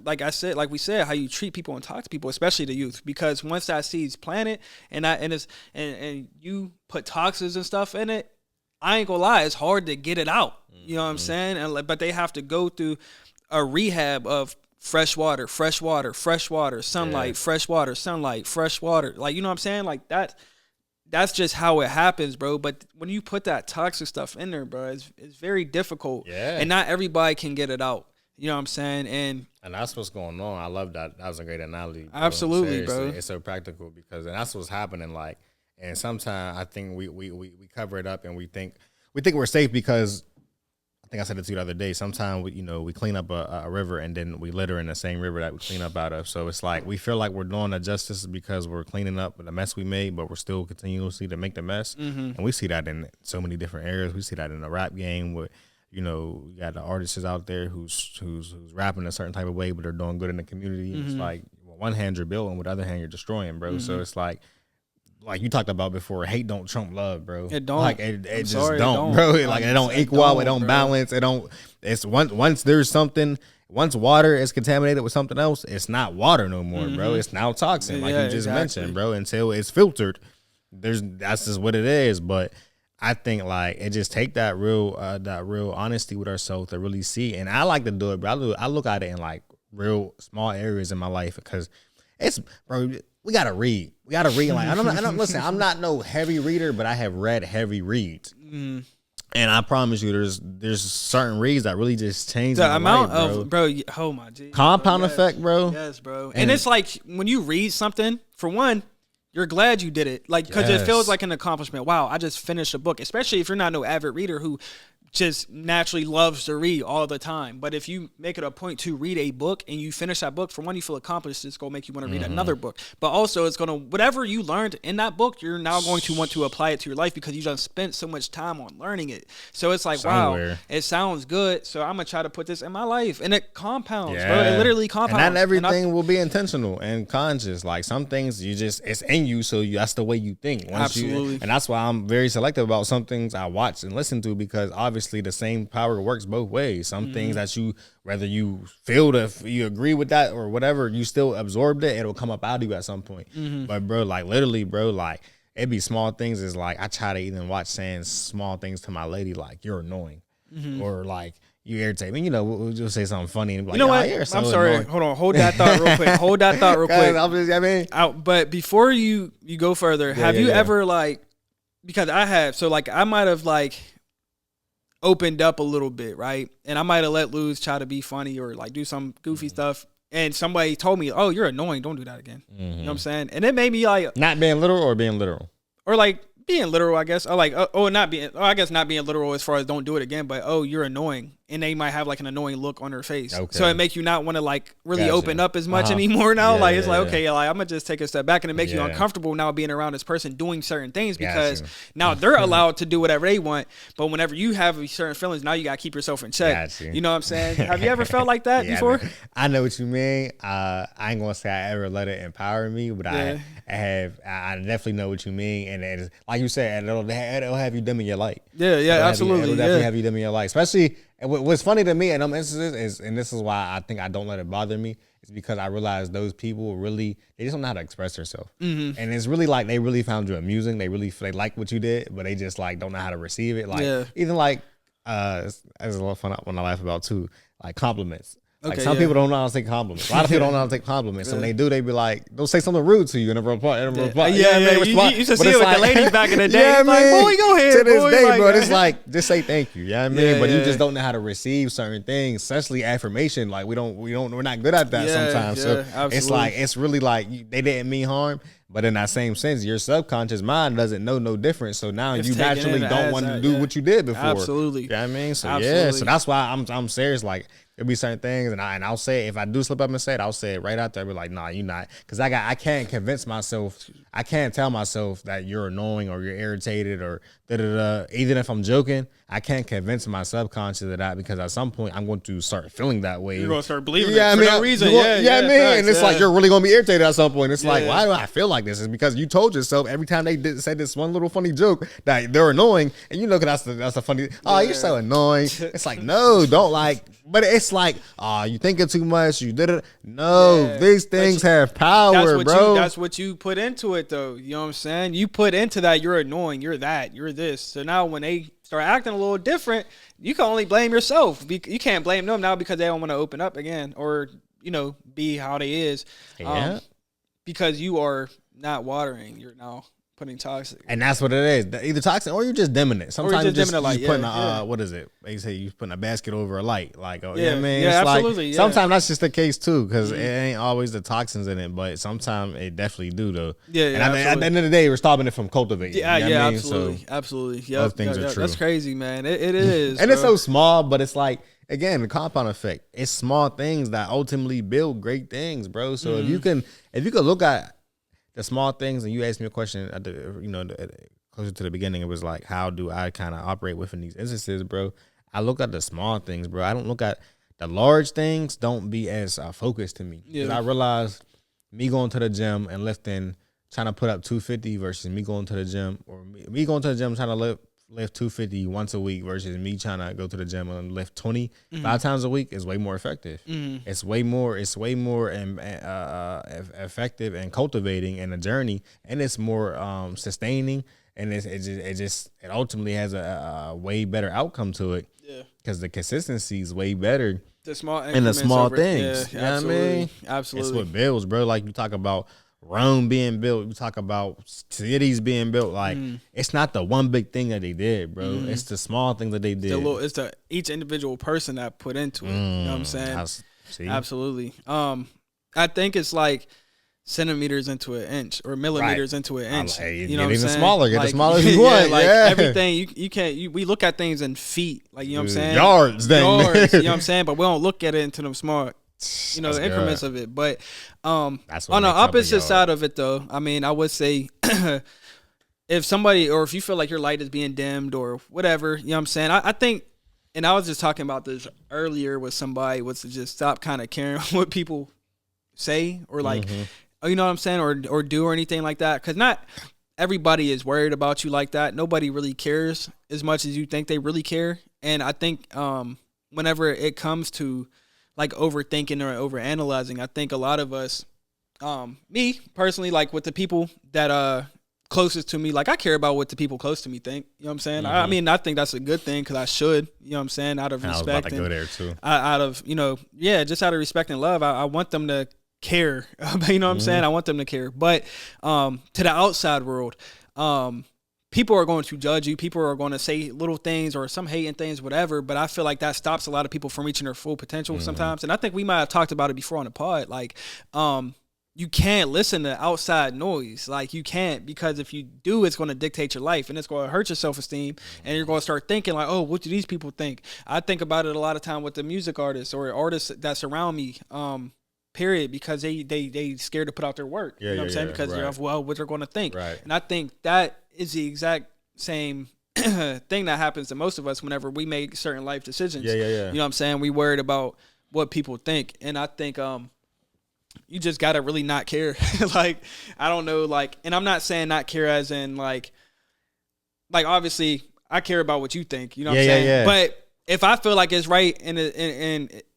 Speaker 1: like I said, like we said, how you treat people and talk to people, especially the youth. Because once that seed's planted and you put toxins and stuff in it, I ain't gonna lie, it's hard to get it out. You know what I'm saying? But they have to go through a rehab of fresh water, sunlight, fresh water, sunlight, fresh water. Like, you know what I'm saying? Like, that's just how it happens, bro. But when you put that toxic stuff in there, bro, it's very difficult. Yeah. And not everybody can get it out. You know what I'm saying? And
Speaker 2: that's what's going on. I love that. That was a great analogy, bro.
Speaker 1: Absolutely, bro.
Speaker 2: It's so practical because that's what's happening. Like, and sometimes I think we cover it up and we think we're safe because I think I said it to you the other day. Sometimes we clean up a river and then we litter in the same river that we clean up out of. So it's like we feel like we're doing a justice because we're cleaning up the mess we made, but we're still continuously to make the mess. And we see that in so many different areas. We see that in the rap game where you got the artists out there who's rapping a certain type of way, but they're doing good in the community. It's like one hand you're building, with the other hand you're destroying, bro. So it's like you talked about before, hate don't trump love, bro.
Speaker 1: It don't.
Speaker 2: Like it just don't, bro. Like it don't equal, it don't balance, it don't. It's once there's something. Once water is contaminated with something else, it's not water no more, bro. It's now toxin, like you just mentioned, bro. Until it's filtered, that's just what it is. But I think like it just take that real honesty with ourselves to really see. And I like to do it, bro. I look at it in like real small areas in my life because it's, bro. We gotta read. Like listen. I'm not no heavy reader, but I have read heavy reads, and I promise you, there's certain reads that really just change
Speaker 1: the amount
Speaker 2: life,
Speaker 1: of bro. Oh my G,
Speaker 2: compound effect, bro.
Speaker 1: Yes, bro. And it's like when you read something, for one, you're glad you did it, like because it feels like an accomplishment. Wow, I just finished a book. Especially if you're not no avid reader who just naturally loves to read all the time. But if you make it a point to read a book and you finish that book, for one, you feel accomplished. It's going to make you want to read another book. But also it's going to, whatever you learned in that book, you're now going to want to apply it to your life because you just spent so much time on learning it. So it's like, wow, it sounds good. So I'm going to try to put this in my life. And it compounds, bro. It literally compounds.
Speaker 2: And not everything will be intentional and conscious. Like some things it's in you. So that's the way you think.
Speaker 1: Absolutely.
Speaker 2: And that's why I'm very selective about some things I watch and listen to because obviously the same power works both ways. Some things that whether you feel you agree with that or whatever, you still absorbed it, it'll come up out of you at some point. But bro, like literally, bro, like It'd be small things. Is like I try to even watch saying small things to my lady, like you're annoying, or like you irritate me. You know, we'll just say something funny and be like,
Speaker 1: you know what?
Speaker 2: You're so
Speaker 1: I'm sorry.
Speaker 2: annoying.
Speaker 1: Hold on. Hold that thought real quick. Hold that thought real quick.
Speaker 2: I mean,
Speaker 1: But before you go further, have you ever like, because I have, so like I might have like opened up a little bit, right? And I might have let loose, try to be funny or like do some goofy stuff. And somebody told me, "Oh, you're annoying. Don't do that again." You know what I'm saying? And it made me like
Speaker 2: not being literal or being literal,
Speaker 1: or like being literal, I guess. Or like, not being. I guess not being literal as far as don't do it again. But you're annoying, and they might have like an annoying look on their face. Okay. So it makes you not want to like really open up as much anymore now. Like it's like okay, like I'm gonna just take a step back, and it makes you uncomfortable now being around this person doing certain things because now they're allowed to do whatever they want. But whenever you have certain feelings, now you gotta keep yourself in check. You know what I'm saying? Have you ever felt like that before?
Speaker 2: I know what you mean. I ain't gonna say I ever let it empower me, but I definitely know what you mean. And it's, like you said, it'll have you dimming your light.
Speaker 1: Absolutely.
Speaker 2: It'll definitely have you dimming your light. Especially, what's funny to me in them instances is, and this is why I think I don't let it bother me, is because I realize those people really, they just don't know how to express themselves. And it's really like they really found you amusing. They like what you did, but they just like don't know how to receive it. Like even like it's a lot of fun when I laugh about too, like compliments. Like some people don't know how to take compliments. A lot of people don't know how to take compliments. So when they do, they be like, they'll say something rude to you in a reply.
Speaker 1: You should see it with the ladies back in the day.
Speaker 2: Yeah,
Speaker 1: like, boy, go ahead.
Speaker 2: To this
Speaker 1: boy,
Speaker 2: day,
Speaker 1: like,
Speaker 2: bro, it's like, just say thank you. You know what I mean? But you just don't know how to receive certain things, especially affirmation. Like we're not good at that sometimes. So absolutely. It's like, it's really like they didn't mean harm. But in that same sense, your subconscious mind doesn't know no difference. So now you naturally don't want to do what you did before.
Speaker 1: Absolutely.
Speaker 2: You know what I mean? So so that's why I'm serious. Like there'll be certain things, and I'll say it. If I do slip up and say it, I'll say it right out there. I'll be like, nah, you're not, because I can't convince myself. I can't tell myself that you're annoying or you're irritated or Even if I'm joking, I can't convince my subconscious of that, because at some point I'm going to start feeling that way.
Speaker 1: You're going to start believing it for no reason.
Speaker 2: And it's like you're really going to be irritated at some point. It's like, why do I feel like this? It's because you told yourself every time they said this one little funny joke that they're annoying, and you know, that's a funny. Oh, you're so annoying. It's like, no, don't like. But it's like, you thinking too much. You did it. No, these things have power, bro.
Speaker 1: That's what you put into it, though. You know what I'm saying? You put into that. You're annoying. You're that. You're this. So now when they start acting a little different, you can only blame yourself. You can't blame them now because they don't want to open up again or, be how they is. Because you are not watering. You're now putting toxic.
Speaker 2: And that's what it is. Either toxic or you're just dimming it. Sometimes you're just putting what is it? They say you putting a basket over a light. Like, you know what I mean?
Speaker 1: Yeah,
Speaker 2: it's
Speaker 1: absolutely.
Speaker 2: Like, sometimes that's just the case too, because it ain't always the toxins in it, but sometimes it definitely do though. And at the end of the day, we're stopping it from cultivating.
Speaker 1: Absolutely.
Speaker 2: So
Speaker 1: absolutely.
Speaker 2: Those things are true.
Speaker 1: That's crazy, man. It is.
Speaker 2: And it's so small, but it's like, again, the compound effect. It's small things that ultimately build great things, bro. So if you can look at the small things, and you asked me a question at the, closer to the beginning, it was like, how do I kind of operate within these instances, bro? I look at the small things, bro. I don't look at the large things. Don't be as focused to me. Because I realized me going to the gym and lifting, trying to put up 250 versus me going to the gym, or me going to the gym trying to lift 250 once a week versus me trying to go to the gym and lift 20 5 times a week is way more effective. It's way more effective and cultivating in a journey, and it's more sustaining, and it ultimately has a way better outcome to it. Because the consistency is way better. The small things. You know what I mean?
Speaker 1: Absolutely.
Speaker 2: It's what builds, bro. Like you talk about Rome being built, you talk about cities being built. Like it's not the one big thing that they did, bro. It's the small things that they did.
Speaker 1: It's the each individual person that put into it. You know what I'm saying? Absolutely. I think it's like centimeters into an inch or millimeters into an inch. You know what I'm saying?
Speaker 2: Smaller. Get the smaller you want.
Speaker 1: Everything you can't. We look at things in feet. Like, you know what I'm saying?
Speaker 2: Yards.
Speaker 1: You know what I'm saying? But we don't look at it into them small, the increments of it. But on the opposite side of it, though, I mean, I would say if somebody, or if you feel like your light is being dimmed or whatever, you know what I'm saying? I think, and I was just talking about this earlier with somebody, was to just stop kind of caring what people say or like, you know what I'm saying? Or do or anything like that. Because not everybody is worried about you like that. Nobody really cares as much as you think they really care. And I think whenever it comes to like overthinking or overanalyzing, I think a lot of us, me personally, like with the people that closest to me, like I care about what the people close to me think. You know what I'm saying? I mean, I think that's a good thing because I should. You know what I'm saying? Out of respect. I was about to go there too. Out of just out of respect and love, I want them to care. You know what I'm saying? I want them to care. But to the outside world, people are going to judge you. People are going to say little things or some hating things, whatever. But I feel like that stops a lot of people from reaching their full potential sometimes. And I think we might have talked about it before on the pod. Like, you can't listen to outside noise. Like, you can't, because if you do, it's going to dictate your life and it's going to hurt your self-esteem. And you're going to start thinking like, oh, what do these people think? I think about it a lot of time with the music artists or artists that surround me, period, because they scared to put out their work. You know what I'm saying? Because they're, well, what they're going to think. Right. And I think that is the exact same thing that happens to most of us whenever we make certain life decisions. You know what I'm saying? We worried about what people think. And I think, you just gotta really not care. Like, I don't know, like, and I'm not saying not care as in like obviously I care about what you think, you know what I'm saying? But if I feel like it's right and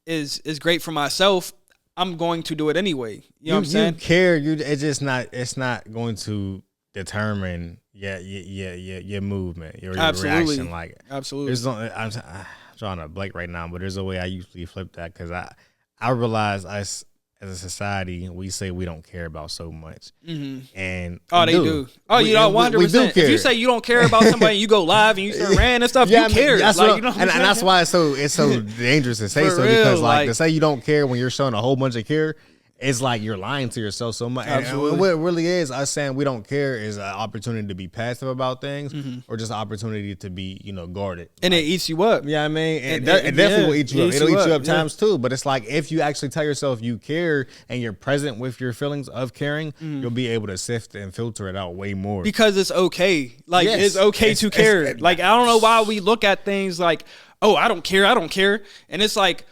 Speaker 1: is great for myself, I'm going to do it anyway. You know what I'm saying?
Speaker 2: You care, it's not going determine your movement, your reaction. Like,
Speaker 1: absolutely.
Speaker 2: I'm drawing a blank right now, but there's a way I usually flip that because I realize us as a society, we say we don't care about so much, and
Speaker 1: they do. Oh, you know, 100%. If you say you don't care about somebody, and you go live and you start ranting and stuff. You care.
Speaker 2: That's like, and that's why it's so dangerous to say so because like to say you don't care when you're showing a whole bunch of care. It's like you're lying to yourself so much. Absolutely. And what it really is, us saying we don't care is an opportunity to be passive about things or just an opportunity to be, guarded.
Speaker 1: And it eats you up.
Speaker 2: Yeah, I mean, it definitely will eat you up. It'll eat you up times too. But it's like if you actually tell yourself you care and you're present with your feelings of caring, you'll be able to sift and filter it out way more.
Speaker 1: Because it's okay. Like, it's okay to care. Like, I don't know why we look at things like, oh, I don't care. And it's like,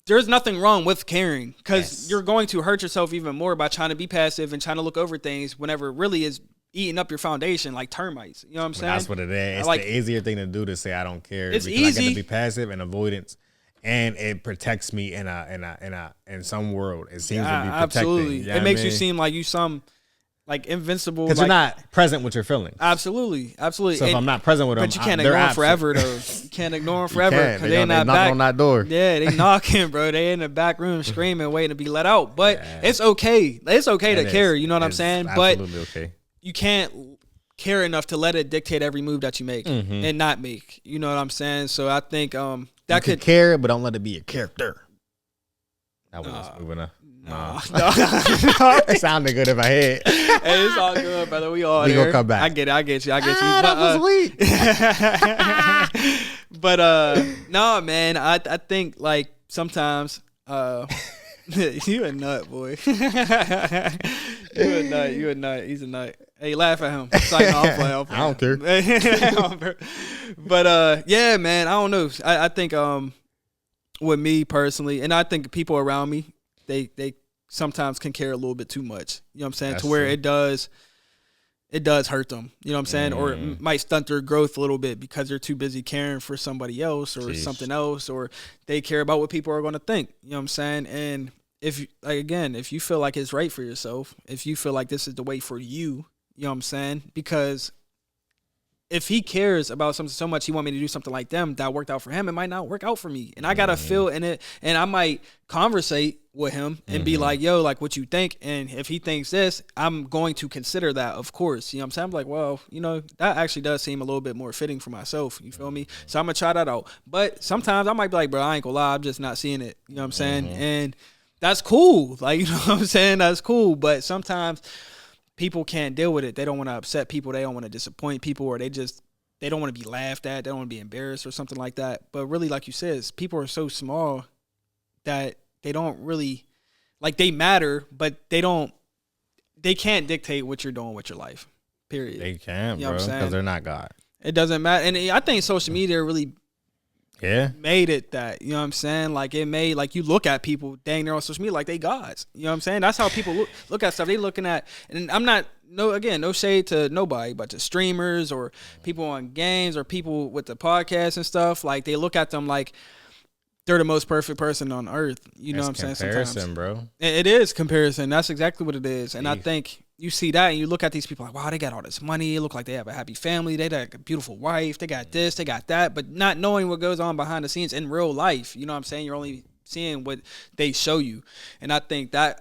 Speaker 1: there's nothing wrong with caring because you're going to hurt yourself even more by trying to be passive and trying to look over things whenever it really is eating up your foundation like termites. You know what I'm saying?
Speaker 2: That's what it is. It's like, the easier thing to do to say I don't care.
Speaker 1: It's
Speaker 2: because
Speaker 1: easy.
Speaker 2: I get to be passive and avoidance, and it protects me in some world. It seems to be protecting.
Speaker 1: Absolutely. It makes you seem like you like invincible,
Speaker 2: because you're not present with your feelings.
Speaker 1: Absolutely.
Speaker 2: So if I'm not present with them,
Speaker 1: but you can't ignore them forever, though. You can't ignore them forever because they knock
Speaker 2: on that door.
Speaker 1: Yeah, they knocking, bro. They in the back room screaming, waiting to be let out. But it's okay. It's okay to care. You know what I'm saying?
Speaker 2: Absolutely
Speaker 1: but
Speaker 2: okay.
Speaker 1: You can't care enough to let it dictate every move that you make and not make. You know what I'm saying? So I think that
Speaker 2: you could care, but don't let it be a character. That was moving up. No. It sounded good in my head.
Speaker 1: Hey, it's all good, brother. We
Speaker 2: gonna come back.
Speaker 1: I get you.
Speaker 2: That was weak.
Speaker 1: But no, man. I think like sometimes you a nut, boy. You a nut. He's a nut. Hey, laugh at him. It's like, no, I'll play.
Speaker 2: I don't care.
Speaker 1: But yeah, man. I don't know. I think with me personally, and I think people around me, they sometimes can care a little bit too much. You know what I'm saying? To where it does hurt them. You know what I'm saying? Or it might stunt their growth a little bit because they're too busy caring for somebody else or something else, or they care about what people are going to think. You know what I'm saying? And if you feel like it's right for yourself, if you feel like this is the way for you, you know what I'm saying? Because if he cares about something so much, he want me to do something like them that worked out for him, it might not work out for me. And I got to feel in it. And I might conversate with him and be like, yo, like, what you think? And if he thinks this, I'm going to consider that, of course. You know what I'm saying? I'm like, well, that actually does seem a little bit more fitting for myself. You feel me? So I'm going to try that out. But sometimes I might be like, bro, I ain't gonna lie, I'm just not seeing it. You know what I'm saying? And that's cool. Like, you know what I'm saying? That's cool. But sometimes people can't deal with it. They don't want to upset people. They don't want to disappoint people, or they don't want to be laughed at. They don't want to be embarrassed or something like that. But really, like you said, people are so small that they don't really, like, they matter, but they can't dictate what you're doing with your life, period.
Speaker 2: They can't, bro, because they're not God.
Speaker 1: It doesn't matter. And I think social media really made it that, you know what I'm saying? Like, it made, like, you look at people, dang, they're on social media like they gods. You know what I'm saying? That's how people look at stuff. They looking at, and I'm not, no shade to nobody, but to streamers or people on games or people with the podcast and stuff. Like, they look at them like they're the most perfect person on earth. You know what I'm saying?
Speaker 2: Comparison,
Speaker 1: Sometimes,
Speaker 2: bro.
Speaker 1: It is comparison. That's exactly what it is. And I think you see that and you look at these people like, wow, they got all this money. It look like they have a happy family. They got a beautiful wife. They got this, they got that, but not knowing what goes on behind the scenes in real life. You know what I'm saying? You're only seeing what they show you. And I think that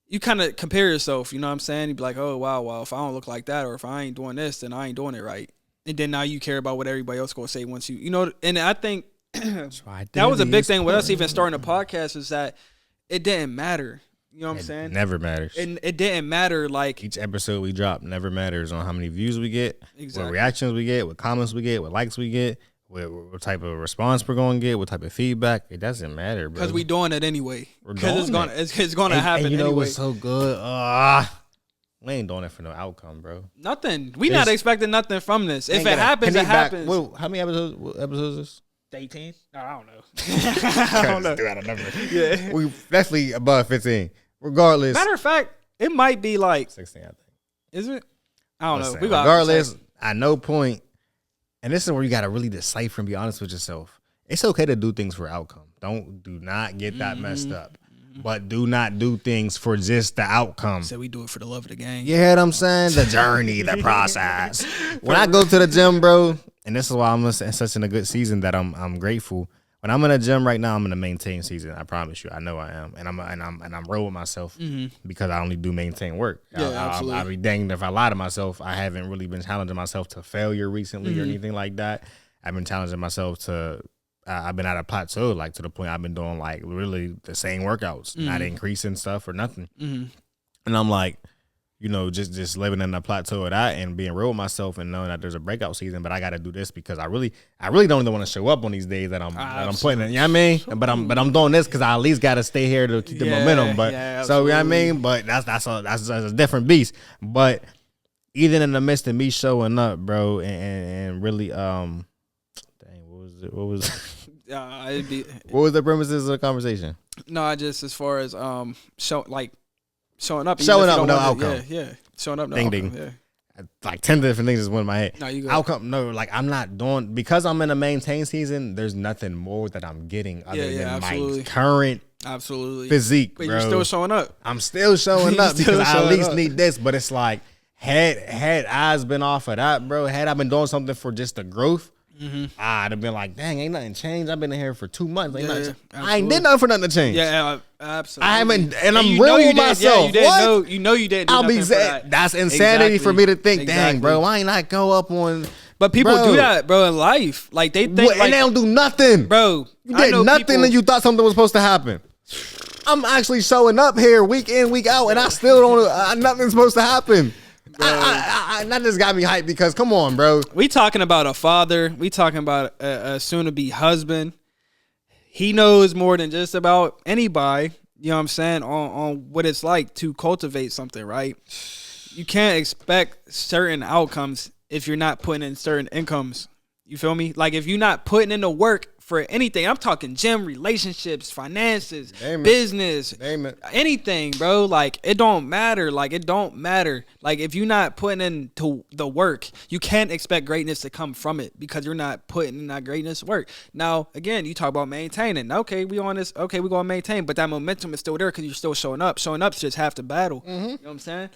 Speaker 1: you kind of compare yourself, you know what I'm saying? You be like, oh, wow, well, if I don't look like that or if I ain't doing this, then I ain't doing it right. And then now you care about what everybody else going to say once you know, and I think that was a big thing with us even starting a podcast is that it didn't matter. You know what I'm saying?
Speaker 2: It never matters.
Speaker 1: And it didn't matter. Like
Speaker 2: each episode we drop never matters on how many views we get,
Speaker 1: exactly.
Speaker 2: what reactions we get, what comments we get, what likes we get, what type of response we're going to get, what type of feedback. It doesn't matter, bro.
Speaker 1: Because we doing it anyway. Because it's gonna happen
Speaker 2: and you know
Speaker 1: anyway.
Speaker 2: what's so good? We ain't doing it for no outcome, bro.
Speaker 1: Nothing. We not expecting nothing from this. If it happens, it happens.
Speaker 2: How many episodes is this?
Speaker 1: 18? No, I don't know. I don't know.
Speaker 2: Threw out a number.
Speaker 1: Yeah.
Speaker 2: We definitely above 15. Regardless.
Speaker 1: Matter of fact, it might be like
Speaker 2: 16, I think.
Speaker 1: Is it? I don't know.
Speaker 2: Regardless, at no point, and this is where you gotta really decipher and be honest with yourself. It's okay to do things for outcome. Do not get that messed up. But do not do things for just the outcome.
Speaker 1: So we do it for the love of the game.
Speaker 2: You hear what I'm saying? The journey, the process. When I go to the gym, bro, and this is why I'm in such a good season that I'm grateful. When I'm in a gym right now, I'm in a maintain season. I promise you, I know I am, and I'm real with myself because I only do maintain work.
Speaker 1: Yeah, absolutely.
Speaker 2: I'll be danged if I lie to myself. I haven't really been challenging myself to failure recently or anything like that. I've been challenging myself to. I've been at a plateau, like to the point I've been doing like really the same workouts, not increasing stuff or nothing. And I'm like, you know, just living in a plateau of that and being real with myself and knowing that there's a breakout season, but I got to do this because I really don't even want to show up on these days that I'm putting in. You know what I mean? But I'm doing this because I at least got to stay here to keep the momentum. But so you know what I mean? But that's a different beast. But even in the midst of me showing up, bro, and really what was what was the premises of the conversation?
Speaker 1: No, I just as far as showing up with
Speaker 2: no outcome.
Speaker 1: Yeah, showing up no
Speaker 2: ding,
Speaker 1: outcome.
Speaker 2: ding.
Speaker 1: Yeah.
Speaker 2: Like 10 different things just went in my head.
Speaker 1: No, you go.
Speaker 2: Outcome. No, like I'm not doing because I'm in a maintain season. There's nothing more that I'm getting other than my current physique.
Speaker 1: But
Speaker 2: bro.
Speaker 1: you're still showing up.
Speaker 2: I'm still showing up because I at least need this. But it's like had eyes been off of that, bro. Had I been doing something for just the growth. I'd have been like, dang, ain't nothing changed. I've been in here for 2 months. I ain't did nothing for nothing to change.
Speaker 1: Yeah, absolutely.
Speaker 2: I haven't, and I'm real with myself.
Speaker 1: Yeah, you know you didn't.
Speaker 2: I'll be that's insanity for me to think, dang, bro, why ain't I go up on?
Speaker 1: But people do that, bro, in life. Like they think,
Speaker 2: and they don't do nothing,
Speaker 1: bro.
Speaker 2: You did nothing, and you thought something was supposed to happen. I'm actually showing up here week in, week out, and I still don't. Nothing's supposed to happen. That just got me hyped because come on, bro.
Speaker 1: We talking about a father. We talking about a soon-to-be husband. He knows more than just about anybody. You know what I'm saying on what it's like to cultivate something, right? You can't expect certain outcomes if you're not putting in certain incomes. You feel me? Like if you're not putting in the work for anything, I'm talking gym, relationships, finances, business, anything, bro. Like it don't matter. Like if you're not putting into the work, you can't expect greatness to come from it because you're not putting in that greatness work. Now, again, you talk about maintaining. Okay, we on this. Okay, we gonna maintain, but that momentum is still there because you're still showing up. Showing up's just half the battle. You know what I'm saying?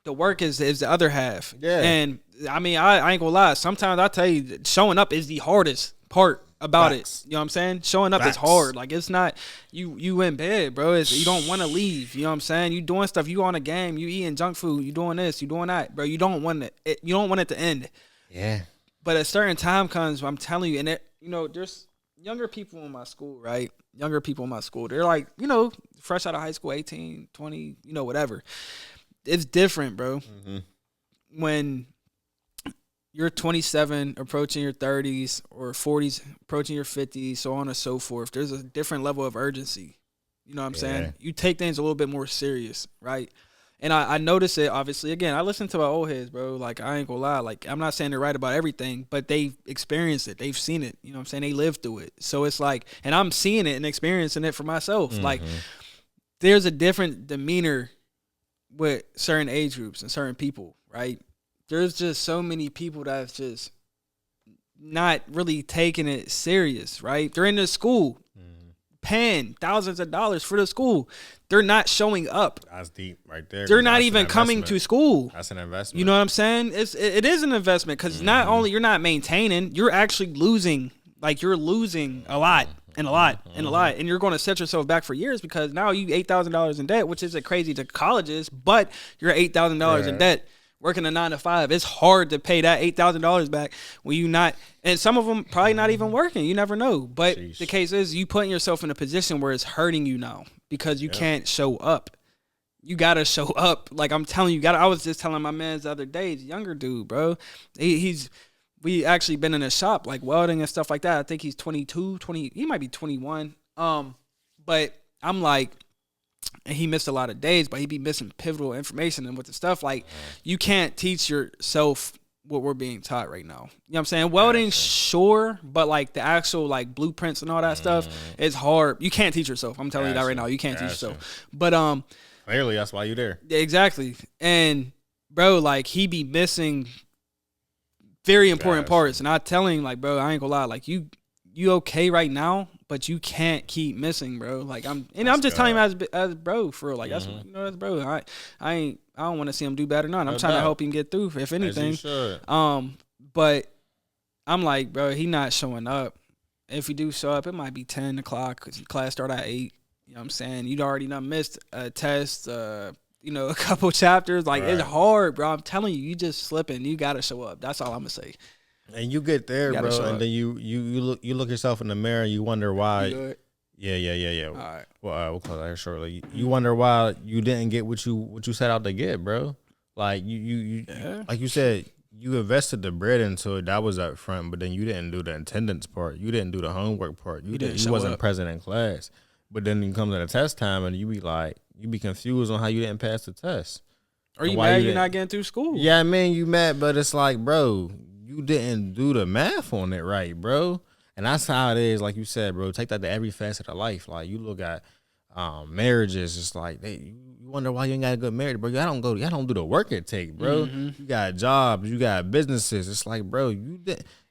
Speaker 1: The work is the other half. Yeah. And I mean, I ain't gonna lie. Sometimes I tell you, showing up is the hardest part about it. You know what I'm saying? Showing up is hard. Like it's not you in bed, bro. You don't want to leave. You know what I'm saying? You doing stuff. You on a game. You eating junk food. You doing this. You doing that, bro. You don't want it. You don't want it to end.
Speaker 2: Yeah.
Speaker 1: But a certain time comes. I'm telling you, and there's younger people in my school, right? Younger people in my school. They're like, fresh out of high school, 18, 20, whatever. It's different, bro. When you're 27, approaching your 30s, or 40s, approaching your 50s, so on and so forth, there's a different level of urgency. You know what I'm saying? You take things a little bit more serious, right? And I notice it, obviously. Again, I listen to my old heads, bro. Like, I ain't gonna lie. Like, I'm not saying they're right about everything, but they've experienced it. They've seen it. You know what I'm saying? They lived through it. So it's like, and I'm seeing it and experiencing it for myself. Like, there's a different demeanor with certain age groups and certain people, right? There's just so many people that's just not really taking it serious, right? They're in the school, paying thousands of dollars for the school. They're not showing up.
Speaker 2: That's deep right there.
Speaker 1: They're not even coming to school.
Speaker 2: That's an investment.
Speaker 1: You know what I'm saying? It is an investment because not only you're not maintaining, you're actually losing. Like you're losing a lot and a lot and a lot, and you're going to set yourself back for years because now you $8,000 in debt, which isn't crazy to colleges, but you're $8,000 in debt. Working a 9 to 5, it's hard to pay that $8,000 back when you not, and some of them probably not even working. You never know. But the case is, you putting yourself in a position where it's hurting you now because you can't show up. You gotta show up. Like I'm telling you, I was just telling my man the other day, he's a younger dude, bro. We actually been in a shop like welding and stuff like that. I think he's 22, 20. He might be 21. But I'm like. And he missed a lot of days, but he be missing pivotal information and with the stuff like you can't teach yourself what we're being taught right now. You know what I'm saying? Welding, sure, but like the actual like blueprints and all that stuff, it's hard. You can't teach yourself. I'm telling you that right now. You can't teach yourself. But
Speaker 2: clearly that's why you're there.
Speaker 1: Exactly. And bro, like he be missing very important parts. And I tell him like, bro, I ain't gonna lie, like you okay right now, but you can't keep missing, bro. Like I'm just telling him as bro for real. Like that's that's bro. I don't want to see him do bad or not. I'm trying to help him get through, if anything. But I'm like, bro, he not showing up. If he do show up, it might be 10 o'clock because class start at 8. You know what I'm saying? You'd already done missed a test. A couple chapters. Like it's hard, bro. I'm telling you, you just slipping. You gotta show up. That's all I'm gonna say.
Speaker 2: And you get there, bro, and then you look yourself in the mirror and you wonder why. Yeah. All right. Well, we'll close out here shortly. You wonder why you didn't get what you set out to get, bro. Like you like you said, you invested the bread into it. That was up front, but then you didn't do the attendance part. You didn't do the homework part. You wasn't present in class. But then you come to the test time and you be confused on how you didn't pass the test.
Speaker 1: Are you mad you're not getting through school?
Speaker 2: Yeah, I mean you mad, but it's like, bro, you didn't do the math on it right, bro. And that's how it is, like you said, bro. Take that to every facet of life. Like you look at marriages, it's like you wonder why you ain't got a good marriage, bro. Y'all don't do the work it take, bro. You got jobs, you got businesses. It's like, bro,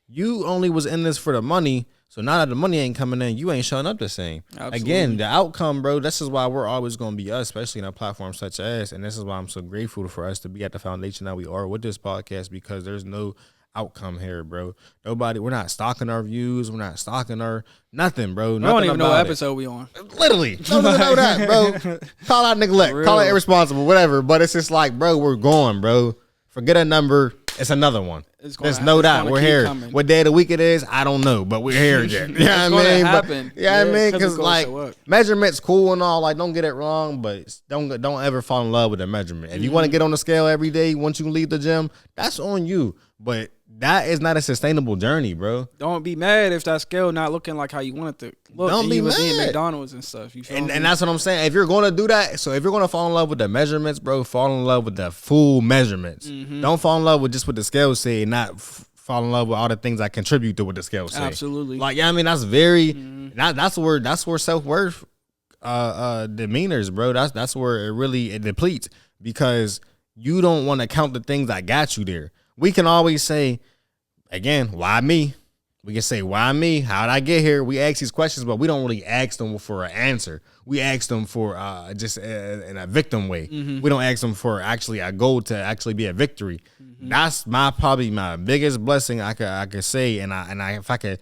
Speaker 2: you only was in this for the money. So now that the money ain't coming in, you ain't showing up the same. Absolutely. Again, the outcome, bro, this is why we're always going to be us, especially in a platform such as, and this is why I'm so grateful for us to be at the foundation that we are with this podcast, because there's no outcome here, bro. We're not stalking our views. We're not stalking our nothing, bro.
Speaker 1: I don't even know what episode we on.
Speaker 2: Literally. Don't know that, bro. Call out neglect. Call it irresponsible, whatever. But it's just like, bro, we're going, bro. Forget a number. It's another one. There's no doubt. We're here. Coming. What day of the week it is, I don't know, but we're here again. You know what I mean?
Speaker 1: Happen.
Speaker 2: Yeah, I mean, because like measurements cool and all. Like, don't get it wrong, but don't ever fall in love with the measurement. If you want to get on the scale every day once you leave the gym, that's on you. But that is not a sustainable journey, bro.
Speaker 1: Don't be mad if that scale not looking like how you want it to look.
Speaker 2: Don't be mad.
Speaker 1: Eating McDonald's and stuff. You feel me?
Speaker 2: And that's what I'm saying. If you're going to do that, so if you're going to fall in love with the measurements, bro, fall in love with the full measurements. Don't fall in love with just what the scale say, not fall in love with all the things that contribute to what the scale say.
Speaker 1: Absolutely.
Speaker 2: Like, yeah, I mean, that's very that's where self-worth demeanors, bro. That's where it depletes, because you don't want to count the things that got you there. We can always say, again, why me? We can say, why me? How'd I get here? We ask these questions, but we don't really ask them for an answer. We ask them for just in a victim way. We don't ask them for actually a goal to actually be a victory. That's probably my biggest blessing I could say, and if I could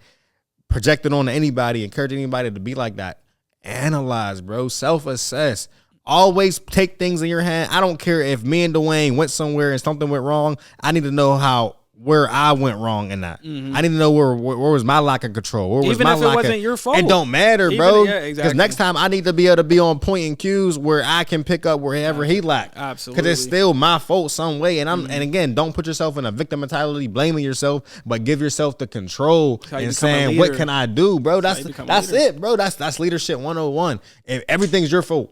Speaker 2: project it on to anybody, encourage anybody to be like that. Analyze, bro. Self-assess. Always take things in your hand. I don't care if me and Duane went somewhere and something went wrong. I need to know where I went wrong in that. I need to know where was my lack of control. Where was
Speaker 1: even
Speaker 2: my
Speaker 1: if it wasn't your fault.
Speaker 2: It don't matter, bro.
Speaker 1: Yeah, exactly.
Speaker 2: Because next time I need to be able to be on point and cues where I can pick up wherever he lacked.
Speaker 1: Absolutely.
Speaker 2: Because it's still my fault some way. And and again, don't put yourself in a victim mentality, blaming yourself, but give yourself the control and saying, what can I do, bro? That's it, bro. That's leadership 101. If everything's your fault.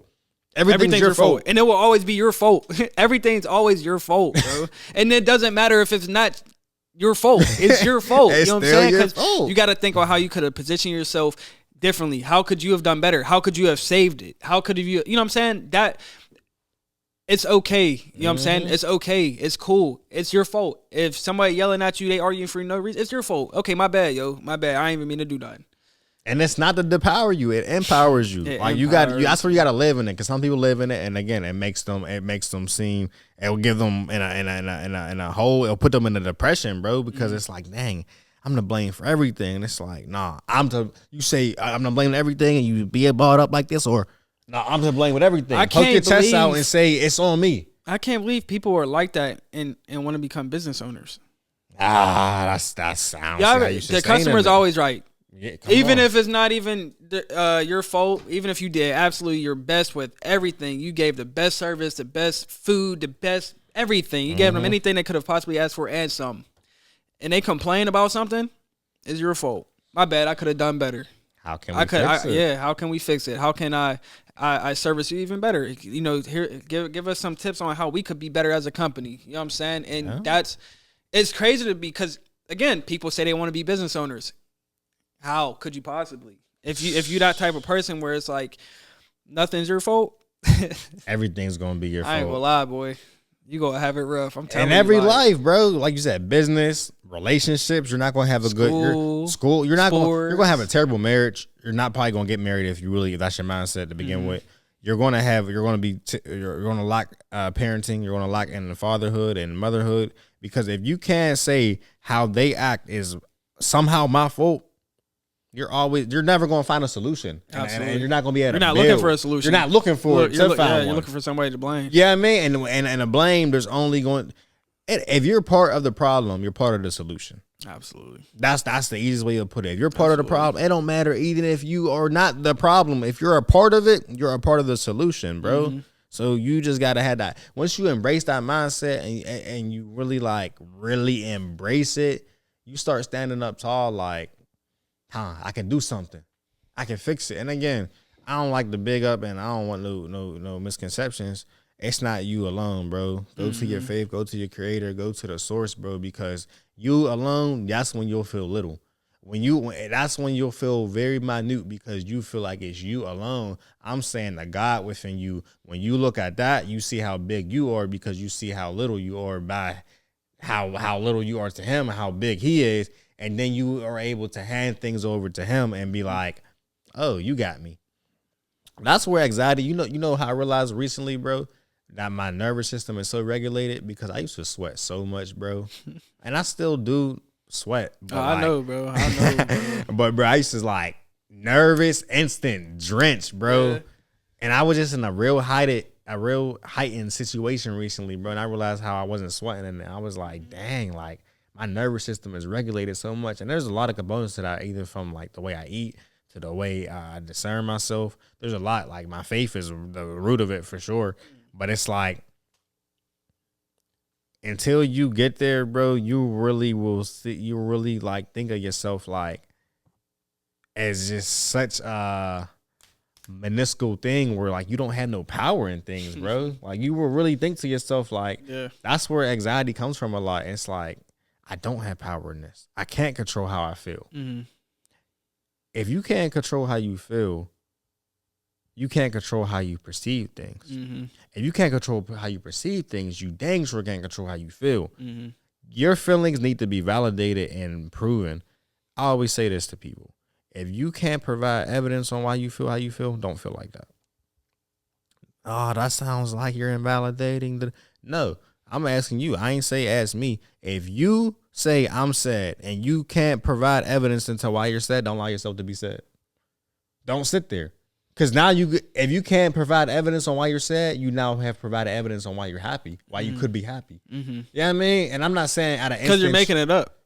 Speaker 2: Everything's your fault.
Speaker 1: And it will always be your fault. Everything's always your fault, bro. And it doesn't matter if it's not your fault. It's your fault. You know what I'm saying? Because you got to think on how you could have positioned yourself differently. How could you have done better? How could you have saved it? How could you know what I'm saying? That it's okay. You know what I'm saying? It's okay. It's cool. It's your fault. If somebody yelling at you, they arguing for no reason, it's your fault. Okay, my bad, yo. My bad. I ain't even mean to do nothing.
Speaker 2: And it's not to depower you. It empowers you. That's where you got to live in it. Because some people live in it, and again, it makes them seem. It will give them in a hole. It'll put them in a depression, bro. Because it's like, dang, I'm to blame for everything. And it's like, nah, you say I'm to blame everything, and you be brought up like this, or nah, I'm to blame with everything. Poke your chest out and say it's on me.
Speaker 1: I can't believe people are like that and want to become business owners.
Speaker 2: That sounds.
Speaker 1: The customer's always right.
Speaker 2: Yeah,
Speaker 1: even if it's not even your fault, even if you did absolutely your best with everything, you gave the best service, the best food, the best everything. You gave them anything they could have possibly asked for and some. And they complain about something, it's your fault. My bad, I could have done better.
Speaker 2: How can we fix it?
Speaker 1: Yeah, how can we fix it? How can I service you even better? You know, here give us some tips on how we could be better as a company. You know what I'm saying? And it's crazy to be, because again, people say they want to be business owners. How could you possibly? If you that type of person where it's like nothing's your fault,
Speaker 2: everything's gonna be your fault.
Speaker 1: I ain't gonna lie, boy. You gonna have it rough. I'm telling you.
Speaker 2: In every life, bro. Like you said, business, relationships. You're not gonna have a good school. You're gonna have a terrible marriage. You're not probably gonna get married if that's your mindset to begin with. You're gonna lack parenting. You're gonna lack in fatherhood and motherhood, because if you can't say how they act is somehow my fault, you're never going to find a solution. And you're not going to be able to build.
Speaker 1: Looking for a solution.
Speaker 2: You're not looking for
Speaker 1: you're looking for somebody to blame.
Speaker 2: Yeah, I mean, and a blame, there's only going, if you're part of the problem, you're part of the solution.
Speaker 1: Absolutely.
Speaker 2: That's the easiest way to put it. If you're part of the problem, it don't matter even if you are not the problem. If you're a part of it, you're a part of the solution, bro. So you just got to have that. Once you embrace that mindset and you really embrace it, you start standing up tall like, I can do something. I can fix it. And again, I don't like to big up, and I don't want no misconceptions. It's not you alone, bro. Go to your faith, go to your creator, go to the source, bro, because you alone, that's when you'll feel little. That's when you'll feel very minute, because you feel like it's you alone. I'm saying the God within you, when you look at that, you see how big you are, because you see how little you are by how little you are to him and how big he is. And then you are able to hand things over to him and be like, oh, you got me. That's where anxiety, you know how I realized recently, bro, that my nervous system is so regulated, because I used to sweat so much, bro. And I still do sweat. But
Speaker 1: I know, bro.
Speaker 2: But, bro, I used to nervous, instant drench, bro. Yeah. And I was just in a real heightened situation recently, bro. And I realized how I wasn't sweating. And I was like, dang, my nervous system is regulated so much. And there's a lot of components to that, either from the way I eat to the way I discern myself. There's a lot. My faith is the root of it for sure. But it's until you get there, bro, you really will see, you really think of yourself as just such a minuscule thing where you don't have no power in things, bro. You will really think to yourself that's where anxiety comes from a lot. It's I don't have power in this. I can't control how I feel. If you can't control how you feel, you can't control how you perceive things. If you can't control how you perceive things, you dang sure can't control how you feel. Your feelings need to be validated and proven. I always say this to people. If you can't provide evidence on why you feel how you feel, don't feel like that. Oh, that sounds like you're invalidating. No. I'm asking you. I ain't say ask me. If you say I'm sad and you can't provide evidence into why you're sad, don't allow yourself to be sad. Don't sit there. Because now if you can't provide evidence on why you're sad, you now have provided evidence on why you're happy, why you could be happy. You know what I mean? And I'm not saying out of instance.
Speaker 1: Because you're making it up.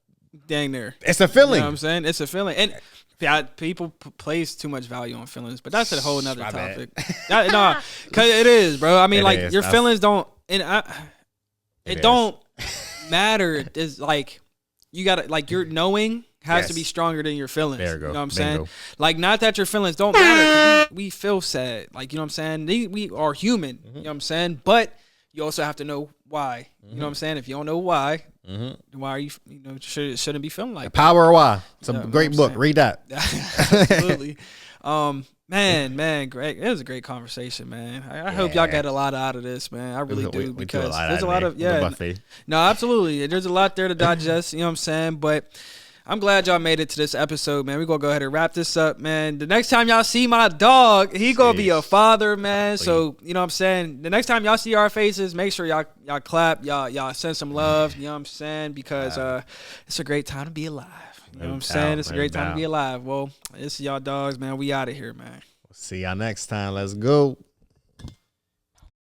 Speaker 1: Dang near.
Speaker 2: It's a feeling.
Speaker 1: You know what I'm saying? It's a feeling. And people place too much value on feelings, but that's a whole nother topic. No, because it is, bro. I mean, your feelings don't, it don't matter. It's you gotta, your knowing has to be stronger than your feelings.
Speaker 2: There you go.
Speaker 1: You know what I'm saying? Not that your feelings don't matter. We feel sad. You know what I'm saying? We are human. You know what I'm saying? But you also have to know why. You know what I'm saying? If you don't know why, why are you shouldn't be feeling like
Speaker 2: The Power of Why. It's a
Speaker 1: Yeah,
Speaker 2: great book. Read that.
Speaker 1: Absolutely. Man, Greg, it was a great conversation, man. I hope y'all got a lot out of this, man. I really do, because there's a lot of no, absolutely. There's a lot there to digest. You know what I'm saying? But I'm glad y'all made it to this episode, man. We're going to go ahead and wrap this up, man. The next time y'all see my dog, he going to be a father, man. So, you know what I'm saying? The next time y'all see our faces, make sure y'all clap, y'all send some love, you know what I'm saying? Because it's a great time to be alive. You know what I'm saying? It's a great time to be alive. Well, this is y'all dogs, man. We out of here, man.
Speaker 2: We'll see y'all next time. Let's go.